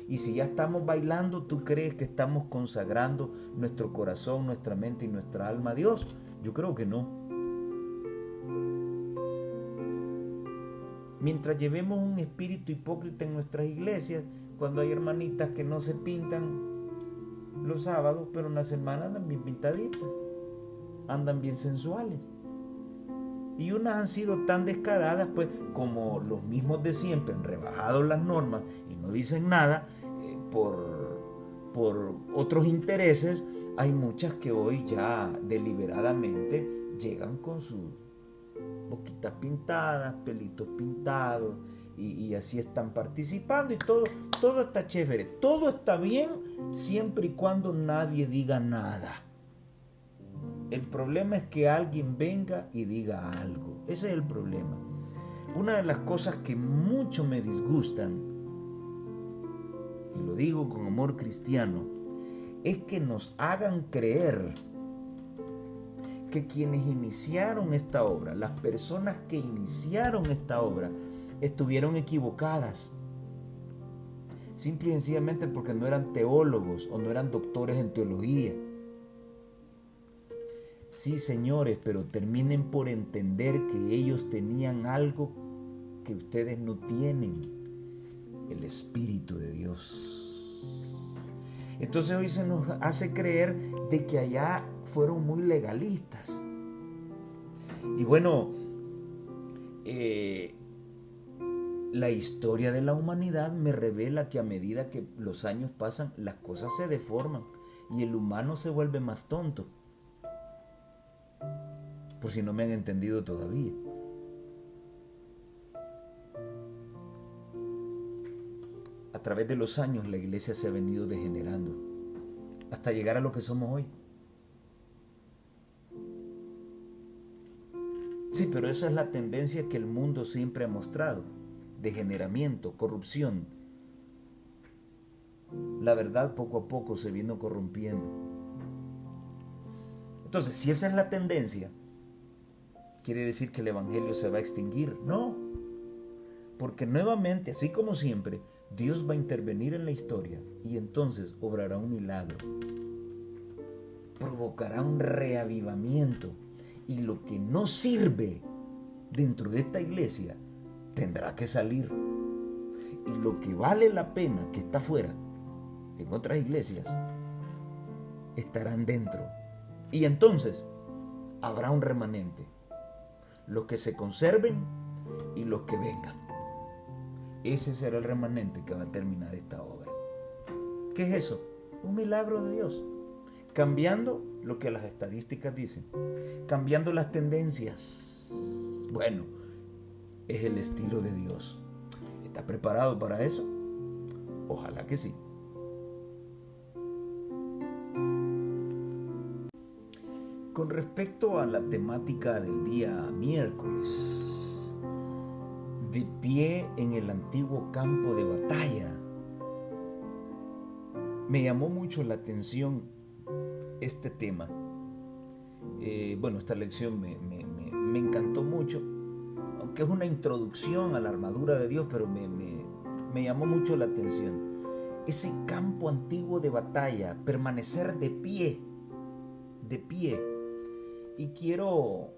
Y si ya estamos bailando, ¿tú crees que estamos consagrando nuestro corazón, nuestra mente y nuestra alma a Dios? Yo creo que no. Mientras llevemos un espíritu hipócrita en nuestras iglesias, cuando hay hermanitas que no se pintan los sábados, pero en la semana andan bien pintaditas, andan bien sensuales. Y unas han sido tan descaradas, pues, como los mismos de siempre han rebajado las normas y no dicen nada por otros intereses. Hay muchas que hoy ya deliberadamente llegan con sus boquitas pintadas, pelitos pintados, y así están participando y todo está chévere, todo está bien siempre y cuando nadie diga nada. El problema es que alguien venga y diga algo. Ese es el problema. Una de las cosas que mucho me disgustan, y lo digo con amor cristiano, es que nos hagan creer que quienes iniciaron esta obra, las personas que iniciaron esta obra, estuvieron equivocadas. Simple y sencillamente porque no eran teólogos o no eran doctores en teología. Sí, señores, pero terminen por entender que ellos tenían algo que ustedes no tienen: el Espíritu de Dios. Entonces hoy se nos hace creer de que allá fueron muy legalistas. Y bueno, la historia de la humanidad me revela que a medida que los años pasan, las cosas se deforman y el humano se vuelve más tonto. Por si no me han entendido todavía. A través de los años la iglesia se ha venido degenerando hasta llegar a lo que somos hoy. Sí, pero esa es la tendencia que el mundo siempre ha mostrado: degeneramiento, corrupción. La verdad poco a poco se vino corrompiendo. Entonces, si esa es la tendencia, ¿quiere decir que el evangelio se va a extinguir? No, porque nuevamente, así como siempre, Dios va a intervenir en la historia y entonces obrará un milagro, provocará un reavivamiento, y lo que no sirve dentro de esta iglesia tendrá que salir, y lo que vale la pena, que está fuera en otras iglesias, estarán dentro, y entonces habrá un remanente, los que se conserven y los que vengan. Ese será el remanente que va a terminar esta obra. ¿Qué es eso? Un milagro de Dios, cambiando lo que las estadísticas dicen, cambiando las tendencias. Bueno, es el estilo de Dios. ¿Estás preparado para eso? Ojalá que sí. Con respecto a la temática del día miércoles, de pie en el antiguo campo de batalla, me llamó mucho la atención este tema. Bueno, esta lección me encantó mucho, aunque es una introducción a la armadura de Dios, pero me llamó mucho la atención. Ese campo antiguo de batalla, permanecer de pie. Y quiero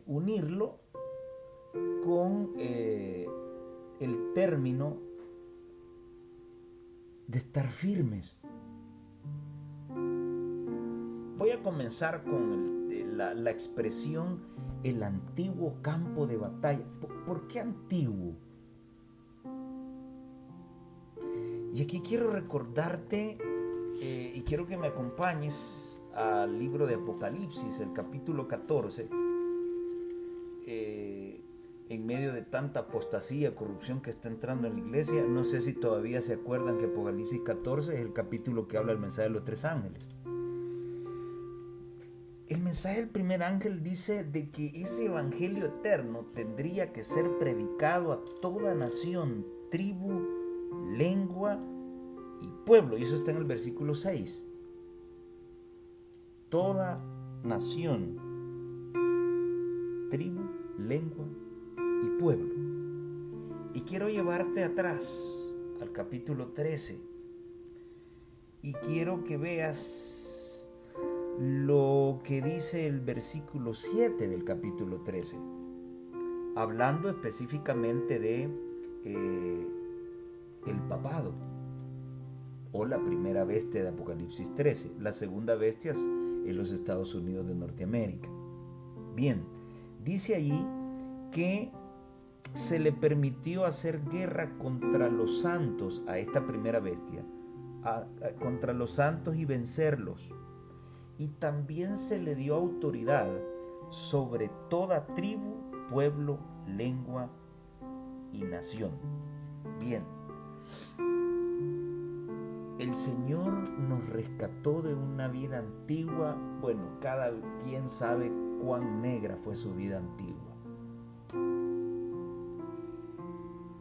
unirlo con el término de estar firmes. Voy a comenzar con la expresión el antiguo campo de batalla. ¿Por qué antiguo? Y aquí quiero recordarte y quiero que me acompañes al libro de Apocalipsis, el capítulo 14. En medio de tanta apostasía, corrupción que está entrando en la iglesia, no sé si todavía se acuerdan que Apocalipsis 14 es el capítulo que habla del mensaje de los 3 ángeles. El mensaje del primer ángel dice de que ese evangelio eterno tendría que ser predicado a toda nación, tribu, lengua y pueblo. Y eso está en el versículo 6. Toda nación, tribu, lengua y pueblo. Y quiero llevarte atrás al capítulo 13 y quiero que veas lo que dice el versículo 7 del capítulo 13, hablando específicamente de el papado, o la primera bestia de Apocalipsis 13. La segunda bestia es en los Estados Unidos de Norteamérica. Bien, dice allí que se le permitió hacer guerra contra los santos, a esta primera bestia, contra los santos y vencerlos. Y también se le dio autoridad sobre toda tribu, pueblo, lengua y nación. Bien, el Señor nos rescató de una vida antigua. Bueno, cada quien sabe cuán negra fue su vida antigua.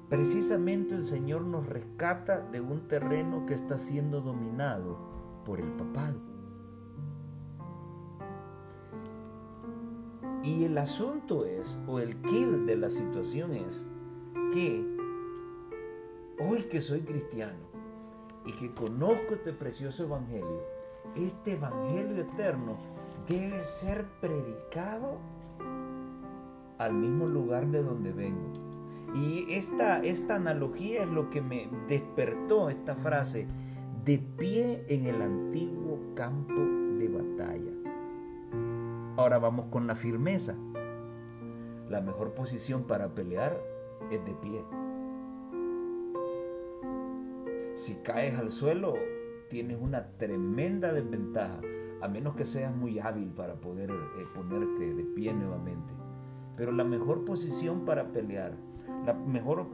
Precisamente el Señor nos rescata de un terreno que está siendo dominado por el papado. Y el asunto es, o el quid de la situación es, que hoy que soy cristiano y que conozco este precioso evangelio, este evangelio eterno debe ser predicado al mismo lugar de donde vengo. Y esta analogía es lo que me despertó esta frase: de pie en el antiguo campo de batalla. Ahora vamos con la firmeza. La mejor posición para pelear es de pie. Si caes al suelo, tienes una tremenda desventaja, a menos que seas muy hábil para poder ponerte de pie nuevamente. Pero la mejor posición para pelear, la mejor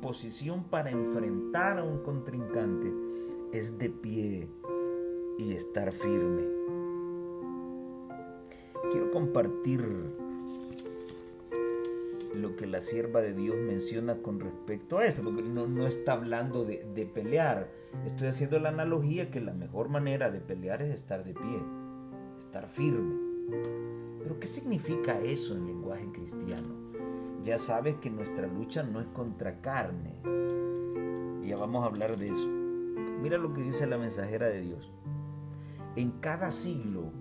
posición para enfrentar a un contrincante es de pie y estar firme. Quiero compartir lo que la sierva de Dios menciona con respecto a esto, porque no está hablando de pelear. Estoy haciendo la analogía que la mejor manera de pelear es estar de pie, estar firme. Pero ¿qué significa eso en lenguaje cristiano? Ya sabes que nuestra lucha no es contra carne. Y ya vamos a hablar de eso. Mira lo que dice la mensajera de Dios. En cada siglo,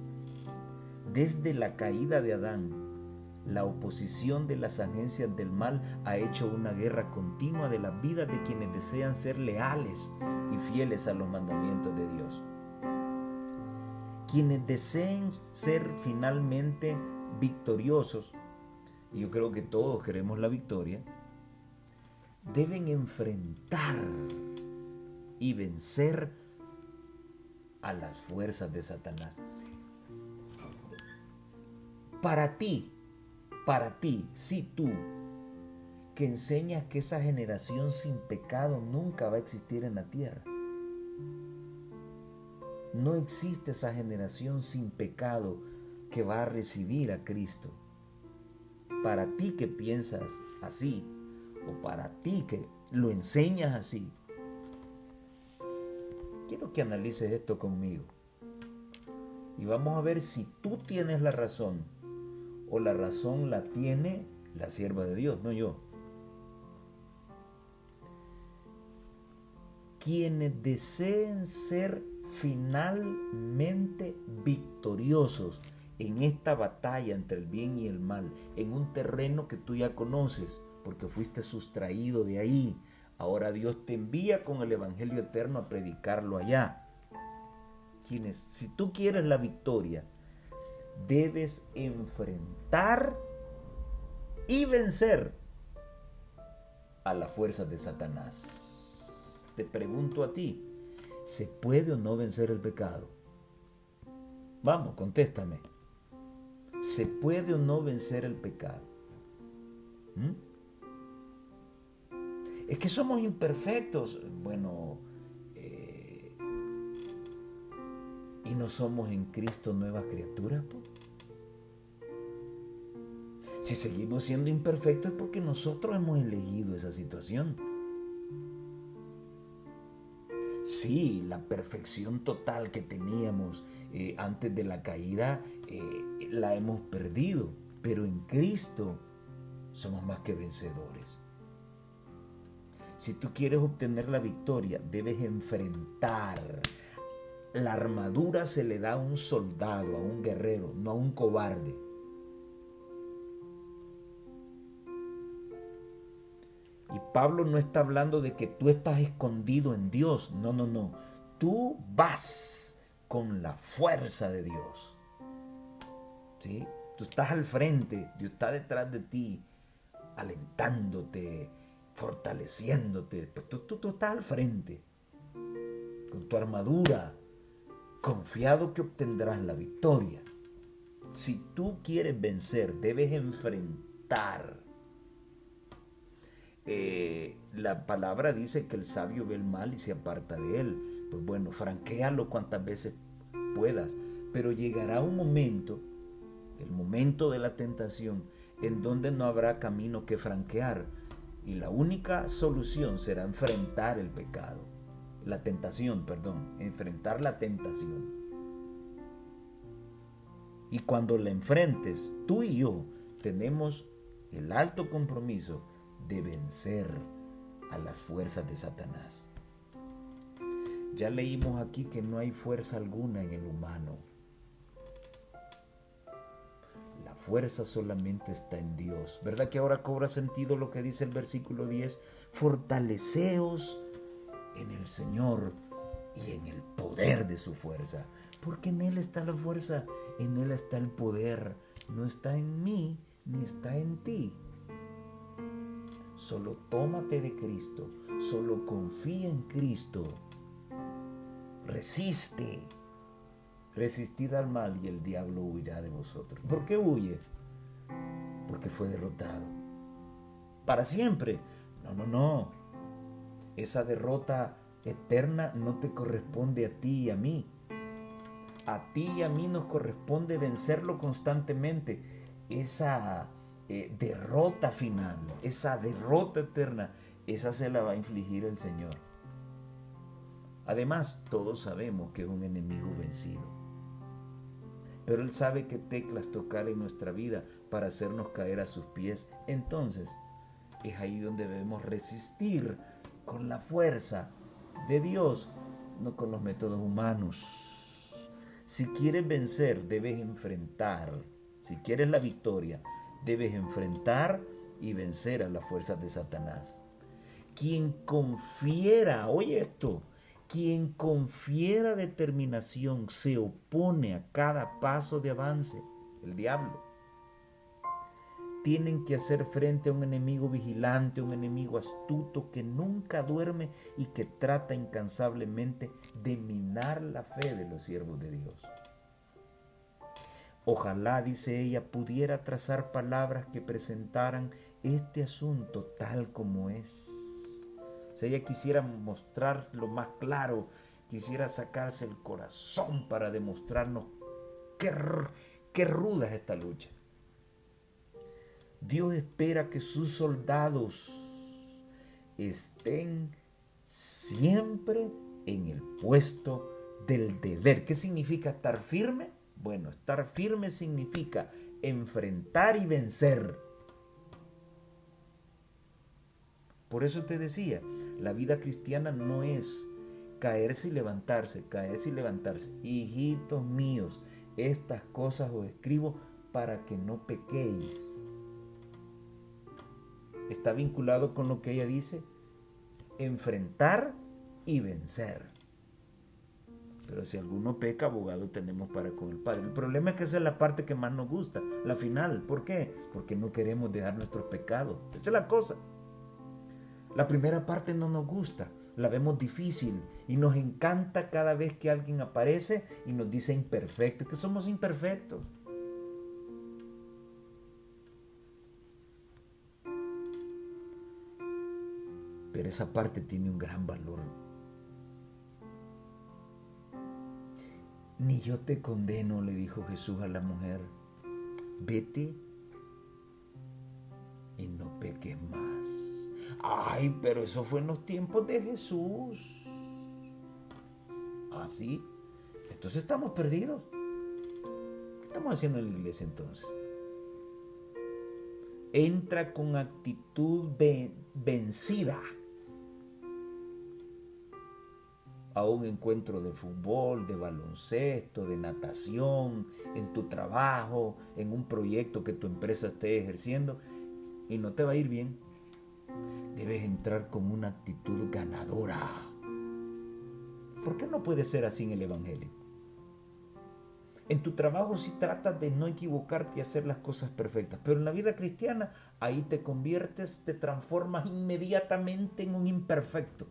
desde la caída de Adán, la oposición de las agencias del mal ha hecho una guerra continua de las vidas de quienes desean ser leales y fieles a los mandamientos de Dios. Quienes deseen ser finalmente victoriosos, y yo creo que todos queremos la victoria, deben enfrentar y vencer a las fuerzas de Satanás. Para ti, si tú, que enseñas que esa generación sin pecado nunca va a existir en la tierra. No existe esa generación sin pecado que va a recibir a Cristo. Para ti que piensas así, o para ti que lo enseñas así, quiero que analices esto conmigo. Y vamos a ver si tú tienes la razón o la razón la tiene la sierva de Dios, no yo. Quienes deseen ser finalmente victoriosos en esta batalla entre el bien y el mal, en un terreno que tú ya conoces, porque fuiste sustraído de ahí. Ahora Dios te envía con el evangelio eterno a predicarlo allá. Si tú quieres la victoria, debes enfrentar y vencer a las fuerzas de Satanás. Te pregunto a ti, ¿se puede o no vencer el pecado? Vamos, contéstame. ¿Se puede o no vencer el pecado? Es que somos imperfectos. Bueno, ¿y no somos en Cristo nuevas criaturas? Si seguimos siendo imperfectos es porque nosotros hemos elegido esa situación. Sí, la perfección total que teníamos antes de la caída la hemos perdido, pero en Cristo somos más que vencedores. Si tú quieres obtener la victoria, debes enfrentar. La armadura se le da a un soldado, a un guerrero, no a un cobarde. Y Pablo no está hablando de que tú estás escondido en Dios. No, no, no. Tú vas con la fuerza de Dios. ¿Sí? Tú estás al frente, Dios está detrás de ti, alentándote, fortaleciéndote. Tú estás al frente, con tu armadura, confiado que obtendrás la victoria. Si tú quieres vencer, debes enfrentar enfrentar. La palabra dice que el sabio ve el mal y se aparta de él. Pues bueno, franquéalo cuantas veces puedas, pero llegará un momento, el momento de la tentación, en donde no habrá camino que franquear, y la única solución será enfrentar el pecado, la tentación, perdón, enfrentar la tentación. Y cuando la enfrentes, tú y yo tenemos el alto compromiso de vencer a las fuerzas de Satanás. Ya leímos aquí que no hay fuerza alguna en el humano. La fuerza solamente está en Dios. ¿Verdad que ahora cobra sentido lo que dice el versículo 10? Fortaleceos en el Señor y en el poder de su fuerza. Porque en Él está la fuerza, en Él está el poder. No está en mí, ni está en ti. Solo tómate de Cristo, solo confía en Cristo. Resiste. Resistid al mal y el diablo huirá de vosotros. ¿Por qué huye? Porque fue derrotado. Para siempre. No. Esa derrota eterna no te corresponde a ti y a mí. A ti y a mí nos corresponde vencerlo constantemente. Esa derrota final, esa derrota eterna, esa se la va a infligir el Señor. Además, todos sabemos que es un enemigo vencido. Pero Él sabe qué teclas tocar en nuestra vida para hacernos caer a sus pies. Entonces, es ahí donde debemos resistir con la fuerza de Dios, no con los métodos humanos. Si quieres vencer, debes enfrentar. Si quieres la victoria, debes enfrentar y vencer a las fuerzas de Satanás. Quien confiera, oye esto, quien confiera determinación se opone a cada paso de avance, el diablo. Tienen que hacer frente a un enemigo vigilante, un enemigo astuto que nunca duerme y que trata incansablemente de minar la fe de los siervos de Dios. Ojalá, dice ella, pudiera trazar palabras que presentaran este asunto tal como es. O sea, ella quisiera mostrar lo más claro, quisiera sacarse el corazón para demostrarnos qué ruda es esta lucha. Dios espera que sus soldados estén siempre en el puesto del deber. ¿Qué significa estar firme? Bueno, estar firme significa enfrentar y vencer. Por eso te decía, la vida cristiana no es caerse y levantarse, caerse y levantarse. Hijitos míos, estas cosas os escribo para que no pequéis. Está vinculado con lo que ella dice, enfrentar y vencer. Pero si alguno peca, abogado tenemos para con el Padre. El problema es que esa es la parte que más nos gusta, la final. ¿Por qué? Porque no queremos dejar nuestros pecados. Esa es la cosa. La primera parte no nos gusta, la vemos difícil y nos encanta cada vez que alguien aparece y nos dice imperfecto, que somos imperfectos. Pero esa parte tiene un gran valor. Ni yo te condeno, le dijo Jesús a la mujer. Vete y no peques más. Ay, pero eso fue en los tiempos de Jesús. ¿Ah, sí? Entonces estamos perdidos. ¿Qué estamos haciendo en la iglesia entonces? Entra con actitud vencida a un encuentro de fútbol, de baloncesto, de natación, en tu trabajo, en un proyecto que tu empresa esté ejerciendo, y no te va a ir bien. Debes entrar con una actitud ganadora. ¿Por qué no puede ser así en el Evangelio? En tu trabajo sí tratas de no equivocarte y hacer las cosas perfectas, pero en la vida cristiana ahí te conviertes, te transformas inmediatamente en un imperfecto.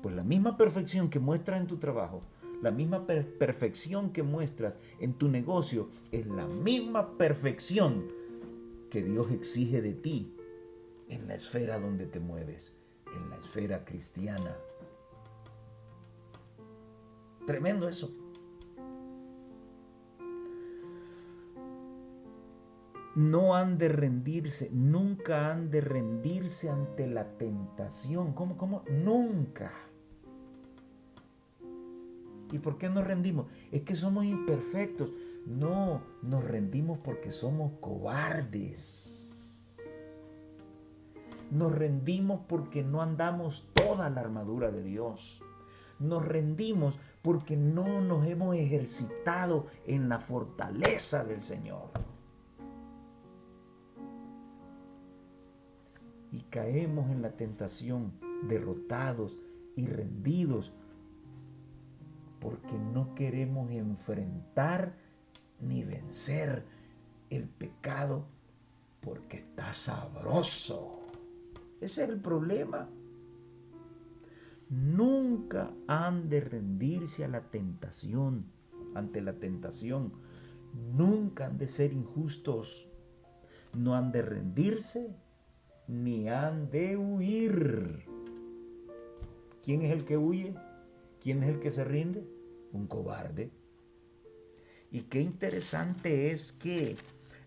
Pues la misma perfección que muestras en tu trabajo, la misma perfección que muestras en tu negocio, es la misma perfección que Dios exige de ti en la esfera donde te mueves, en la esfera cristiana. Tremendo eso. No han de rendirse, nunca han de rendirse ante la tentación. ¿Cómo? Nunca. ¿Y por qué nos rendimos? Es que somos imperfectos. No, nos rendimos porque somos cobardes. Nos rendimos porque no andamos toda la armadura de Dios. Nos rendimos porque no nos hemos ejercitado en la fortaleza del Señor. Y caemos en la tentación, derrotados y rendidos, porque no queremos enfrentar ni vencer el pecado, porque está sabroso. Ese es el problema. Nunca han de rendirse a la tentación, ante la tentación. Nunca han de ser injustos. No han de rendirse ni han de huir. ¿Quién es el que huye? ¿Quién es el que se rinde? Un cobarde. Y qué interesante es que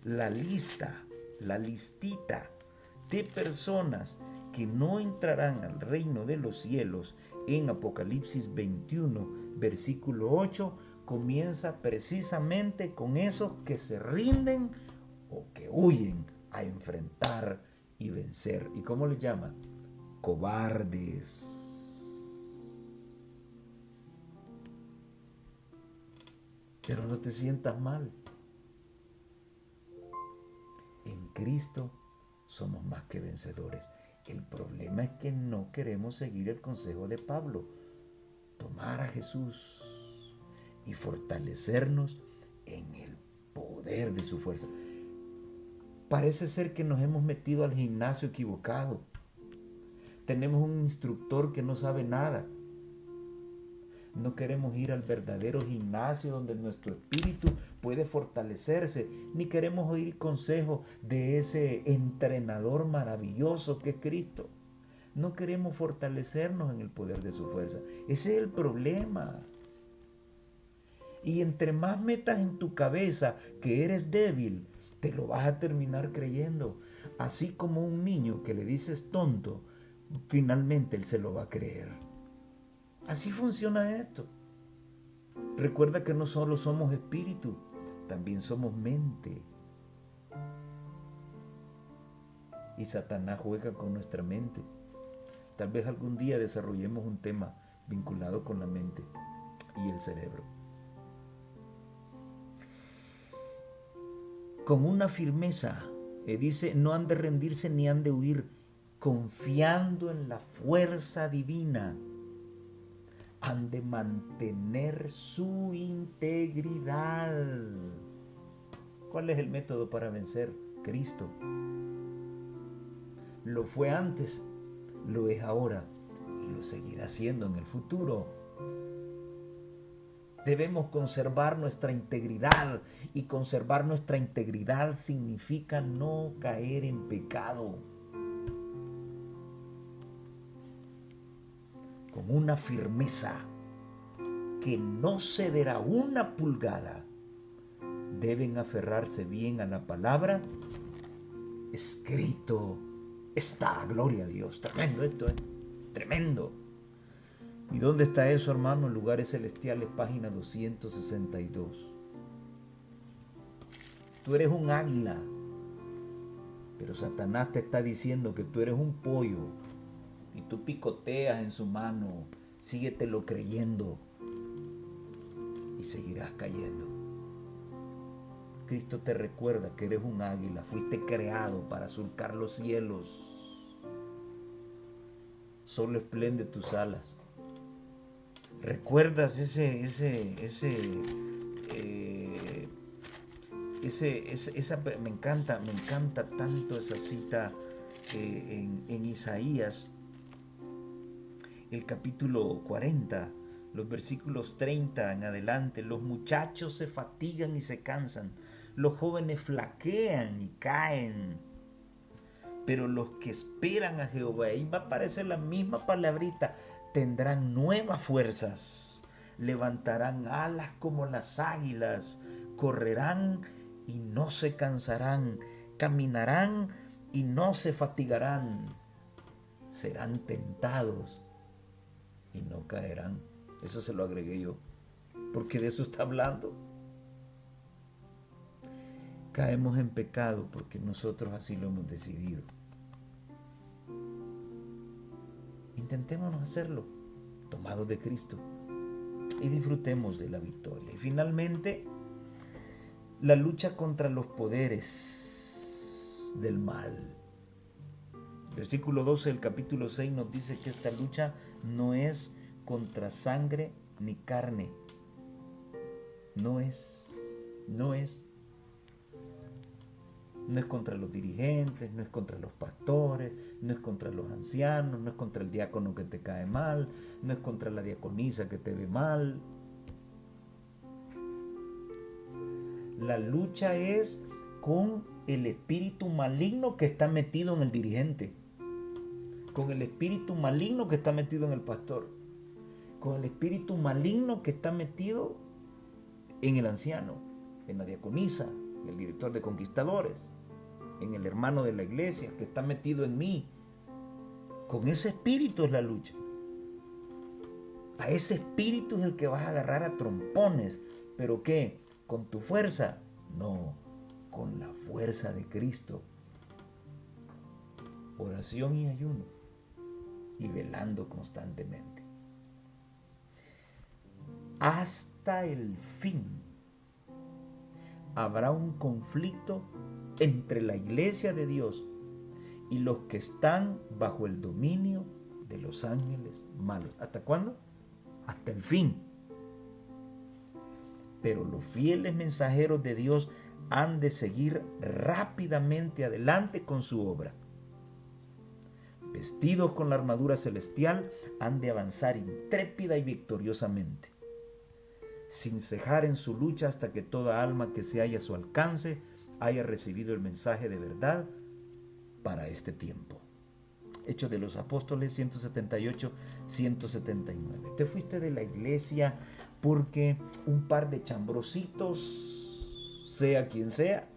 la listita de personas que no entrarán al reino de los cielos en Apocalipsis 21, versículo 8, comienza precisamente con esos que se rinden o que huyen a enfrentar y vencer. ¿Y cómo les llama? Cobardes. Pero no te sientas mal. En Cristo somos más que vencedores. El problema es que no queremos seguir el consejo de Pablo. Tomar a Jesús y fortalecernos en el poder de su fuerza. Parece ser que nos hemos metido al gimnasio equivocado. Tenemos un instructor que no sabe nada. No queremos ir al verdadero gimnasio donde nuestro espíritu puede fortalecerse, ni queremos oír consejos de ese entrenador maravilloso que es Cristo. No queremos fortalecernos en el poder de su fuerza. Ese es el problema. Y entre más metas en tu cabeza que eres débil, te lo vas a terminar creyendo. Así como un niño que le dices tonto, finalmente él se lo va a creer. Así funciona esto. Recuerda que no solo somos espíritu, también somos mente. Y Satanás juega con nuestra mente. Tal vez algún día desarrollemos un tema vinculado con la mente y el cerebro. Con una firmeza, dice, no han de rendirse ni han de huir, confiando en la fuerza divina. Han de mantener su integridad. ¿Cuál es el método para vencer? Cristo. Lo fue antes, lo es ahora y lo seguirá siendo en el futuro. Debemos conservar nuestra integridad, y conservar nuestra integridad significa no caer en pecado. Con una firmeza que no cederá una pulgada, deben aferrarse bien a la palabra. Escrito está, gloria a Dios. Tremendo esto, tremendo. ¿Y dónde está eso, hermano? En Lugares Celestiales, página 262. Tú eres un águila, pero Satanás te está diciendo que tú eres un pollo y tú picoteas en su mano. Síguetelo creyendo y seguirás cayendo. Cristo te recuerda que eres un águila, fuiste creado para surcar los cielos. Solo esplende tus alas. ¿Recuerdas me encanta tanto esa cita en Isaías, el capítulo 40, los versículos 30 en adelante? Los muchachos se fatigan y se cansan, Los jóvenes flaquean y caen. Pero los que esperan a Jehová, ahí va a aparecer la misma palabrita, tendrán nuevas fuerzas, levantarán alas como las águilas, correrán y no se cansarán, caminarán y no se fatigarán, serán tentados y no caerán. Eso se lo agregué yo, porque de eso está hablando. Caemos en pecado porque nosotros así lo hemos decidido. Intentémonos hacerlo, tomados de Cristo, y disfrutemos de la victoria. Y finalmente, la lucha contra los poderes del mal. Versículo 12 del capítulo 6 nos dice que esta lucha no es contra sangre ni carne. No es contra los dirigentes, no es contra los pastores, no es contra los ancianos, no es contra el diácono que te cae mal, no es contra la diaconisa que te ve mal. La lucha es con el espíritu maligno que está metido en el dirigente, con el espíritu maligno que está metido en el pastor, con el espíritu maligno que está metido en el anciano, en la diaconisa, en el director de conquistadores, en el hermano de la iglesia que está metido en mí. Con ese espíritu es la lucha. A ese espíritu es el que vas a agarrar a trompones. ¿Pero qué? ¿Con tu fuerza? No, con la fuerza de Cristo. Oración y ayuno y velando constantemente. Hasta el fin habrá un conflicto entre la iglesia de Dios y los que están bajo el dominio de los ángeles malos. ¿Hasta cuándo? Hasta el fin. Pero los fieles mensajeros de Dios han de seguir rápidamente adelante con su obra. Vestidos con la armadura celestial, han de avanzar intrépida y victoriosamente, sin cejar en su lucha hasta que toda alma que se halla a su alcance haya recibido el mensaje de verdad para este tiempo. Hechos de los Apóstoles 178-179. Te fuiste de la iglesia porque un par de chambrositos, sea quien sea,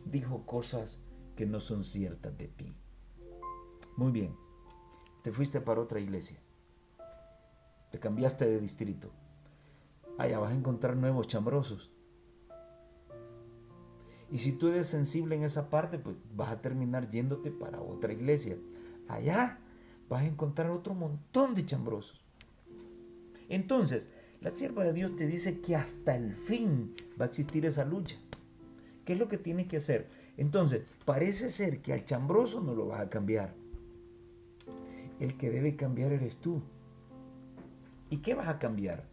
dijo cosas que no son ciertas de ti. Muy bien, te fuiste para otra iglesia, te cambiaste de distrito, allá vas a encontrar nuevos chambrosos. Y si tú eres sensible en esa parte, pues vas a terminar yéndote para otra iglesia. Allá vas a encontrar otro montón de chambrosos. Entonces, la sierva de Dios te dice que hasta el fin va a existir esa lucha. ¿Qué es lo que tienes que hacer? Entonces, parece ser que al chambroso no lo vas a cambiar. El que debe cambiar eres tú. ¿Y qué vas a cambiar?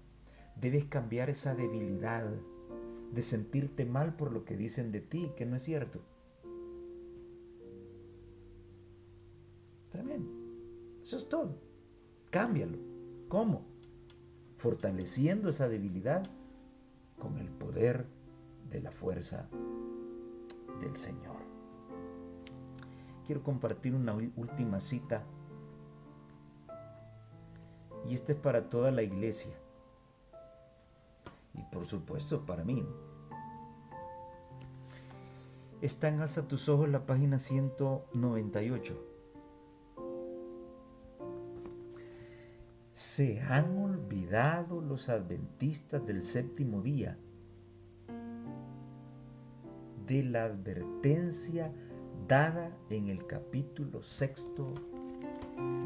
Debes cambiar esa debilidad de sentirte mal por lo que dicen de ti, que no es cierto. Tremendo. Eso es todo. Cámbialo. ¿Cómo? Fortaleciendo esa debilidad con el poder de la fuerza del Señor. Quiero compartir una última cita, y esta es para toda la iglesia y por supuesto para mí. Está en Alza tus ojos, la página 198. Se han olvidado los adventistas del séptimo día de la advertencia dada en el capítulo 6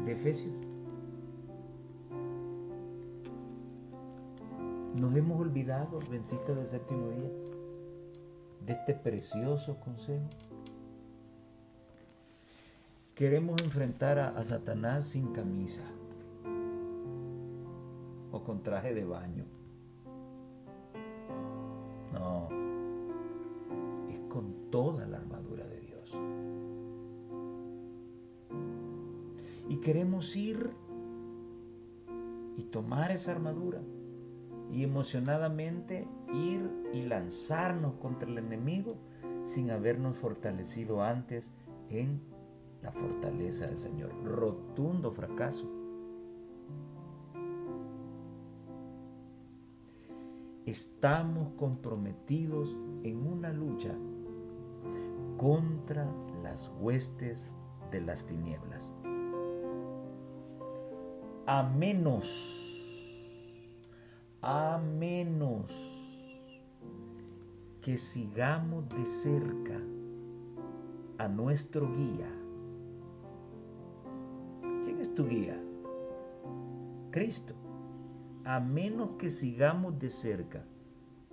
de Efesios. Nos hemos olvidado, adventistas del séptimo día, de este precioso consejo. Queremos enfrentar a Satanás sin camisa o con traje de baño. No, es con toda la armadura de Dios. Y queremos ir y tomar esa armadura y emocionadamente ir y lanzarnos contra el enemigo sin habernos fortalecido antes en la fortaleza del Señor. Rotundo fracaso. Estamos comprometidos en una lucha contra las huestes de las tinieblas. A menos que sigamos de cerca a nuestro guía. ¿Quién es tu guía? Cristo. A menos que sigamos de cerca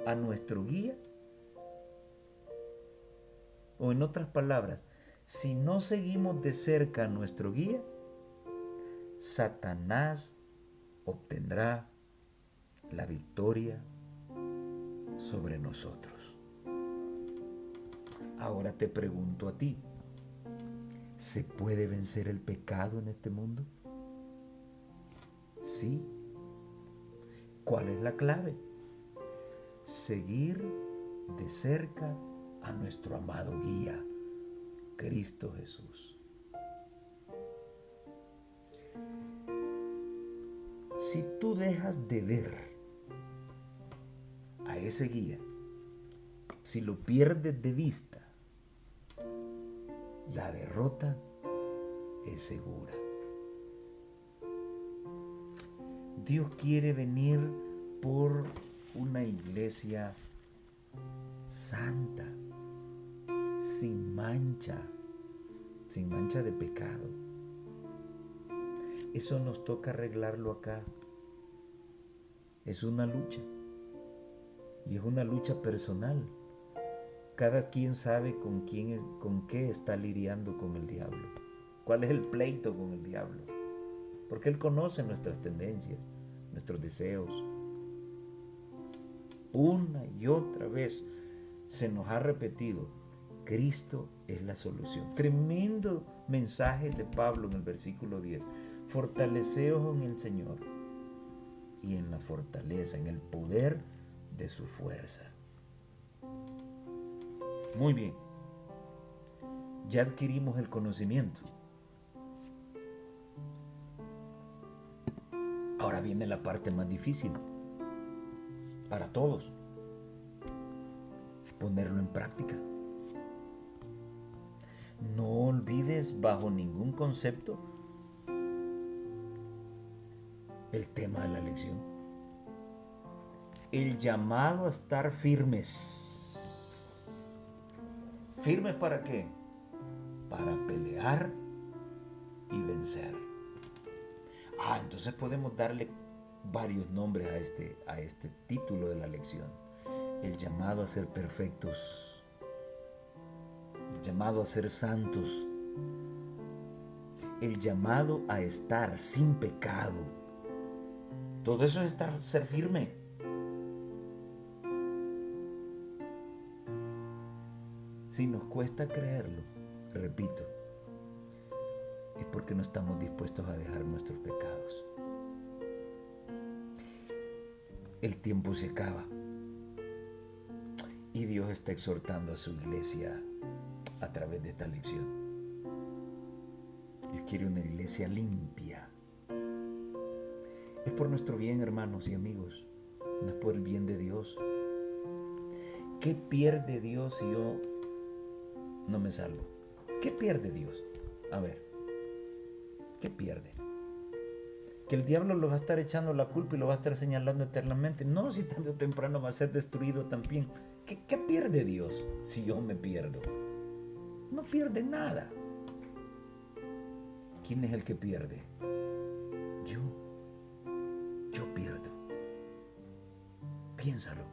a nuestro guía, o en otras palabras, si no seguimos de cerca a nuestro guía, Satanás obtendrá la victoria sobre nosotros. Ahora te pregunto a ti, ¿se puede vencer el pecado en este mundo? Sí. ¿Cuál es la clave? Seguir de cerca a nuestro amado guía, Cristo Jesús. Si tú dejas de ver a ese guía, si lo pierdes de vista, la derrota es segura. Dios quiere venir por una iglesia santa, sin mancha de pecado. Eso nos toca arreglarlo acá. Es una lucha. Y es una lucha personal. Cada quien sabe con qué está lidiando con el diablo. ¿Cuál es el pleito con el diablo? Porque Él conoce nuestras tendencias, nuestros deseos. Una y otra vez se nos ha repetido, Cristo es la solución. Tremendo mensaje de Pablo en el versículo 10. Fortaleceos en el Señor y en la fortaleza, en el poder de su fuerza. Muy bien, ya adquirimos el conocimiento. Ahora viene la parte más difícil para todos: ponerlo en práctica. No olvides bajo ningún concepto el tema de la lección. El llamado a estar firmes. ¿Firmes para qué? Para pelear y vencer. Entonces podemos darle varios nombres a este título de la lección. El llamado a ser perfectos. El llamado a ser santos. El llamado a estar sin pecado. Todo eso es ser firme. Si nos cuesta creerlo, repito, es porque no estamos dispuestos a dejar nuestros pecados. El tiempo se acaba y Dios está exhortando a su iglesia a través de esta lección. Dios quiere una iglesia limpia. Es por nuestro bien, hermanos y amigos, no es por el bien de Dios. ¿Qué pierde Dios si yo no me salvo? ¿Qué pierde Dios? A ver, ¿qué pierde? ¿Que el diablo lo va a estar echando la culpa y lo va a estar señalando eternamente? No, si tarde o temprano va a ser destruido también. ¿Qué pierde Dios si yo me pierdo? No pierde nada. ¿Quién es el que pierde? Yo pierdo. Piénsalo.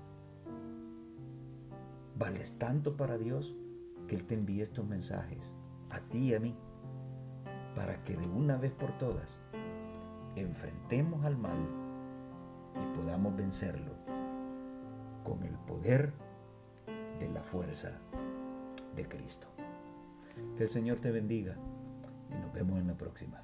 Vales tanto para Dios que Él te envíe estos mensajes a ti y a mí, para que de una vez por todas enfrentemos al mal y podamos vencerlo con el poder de la fuerza de Cristo. Que el Señor te bendiga y nos vemos en la próxima.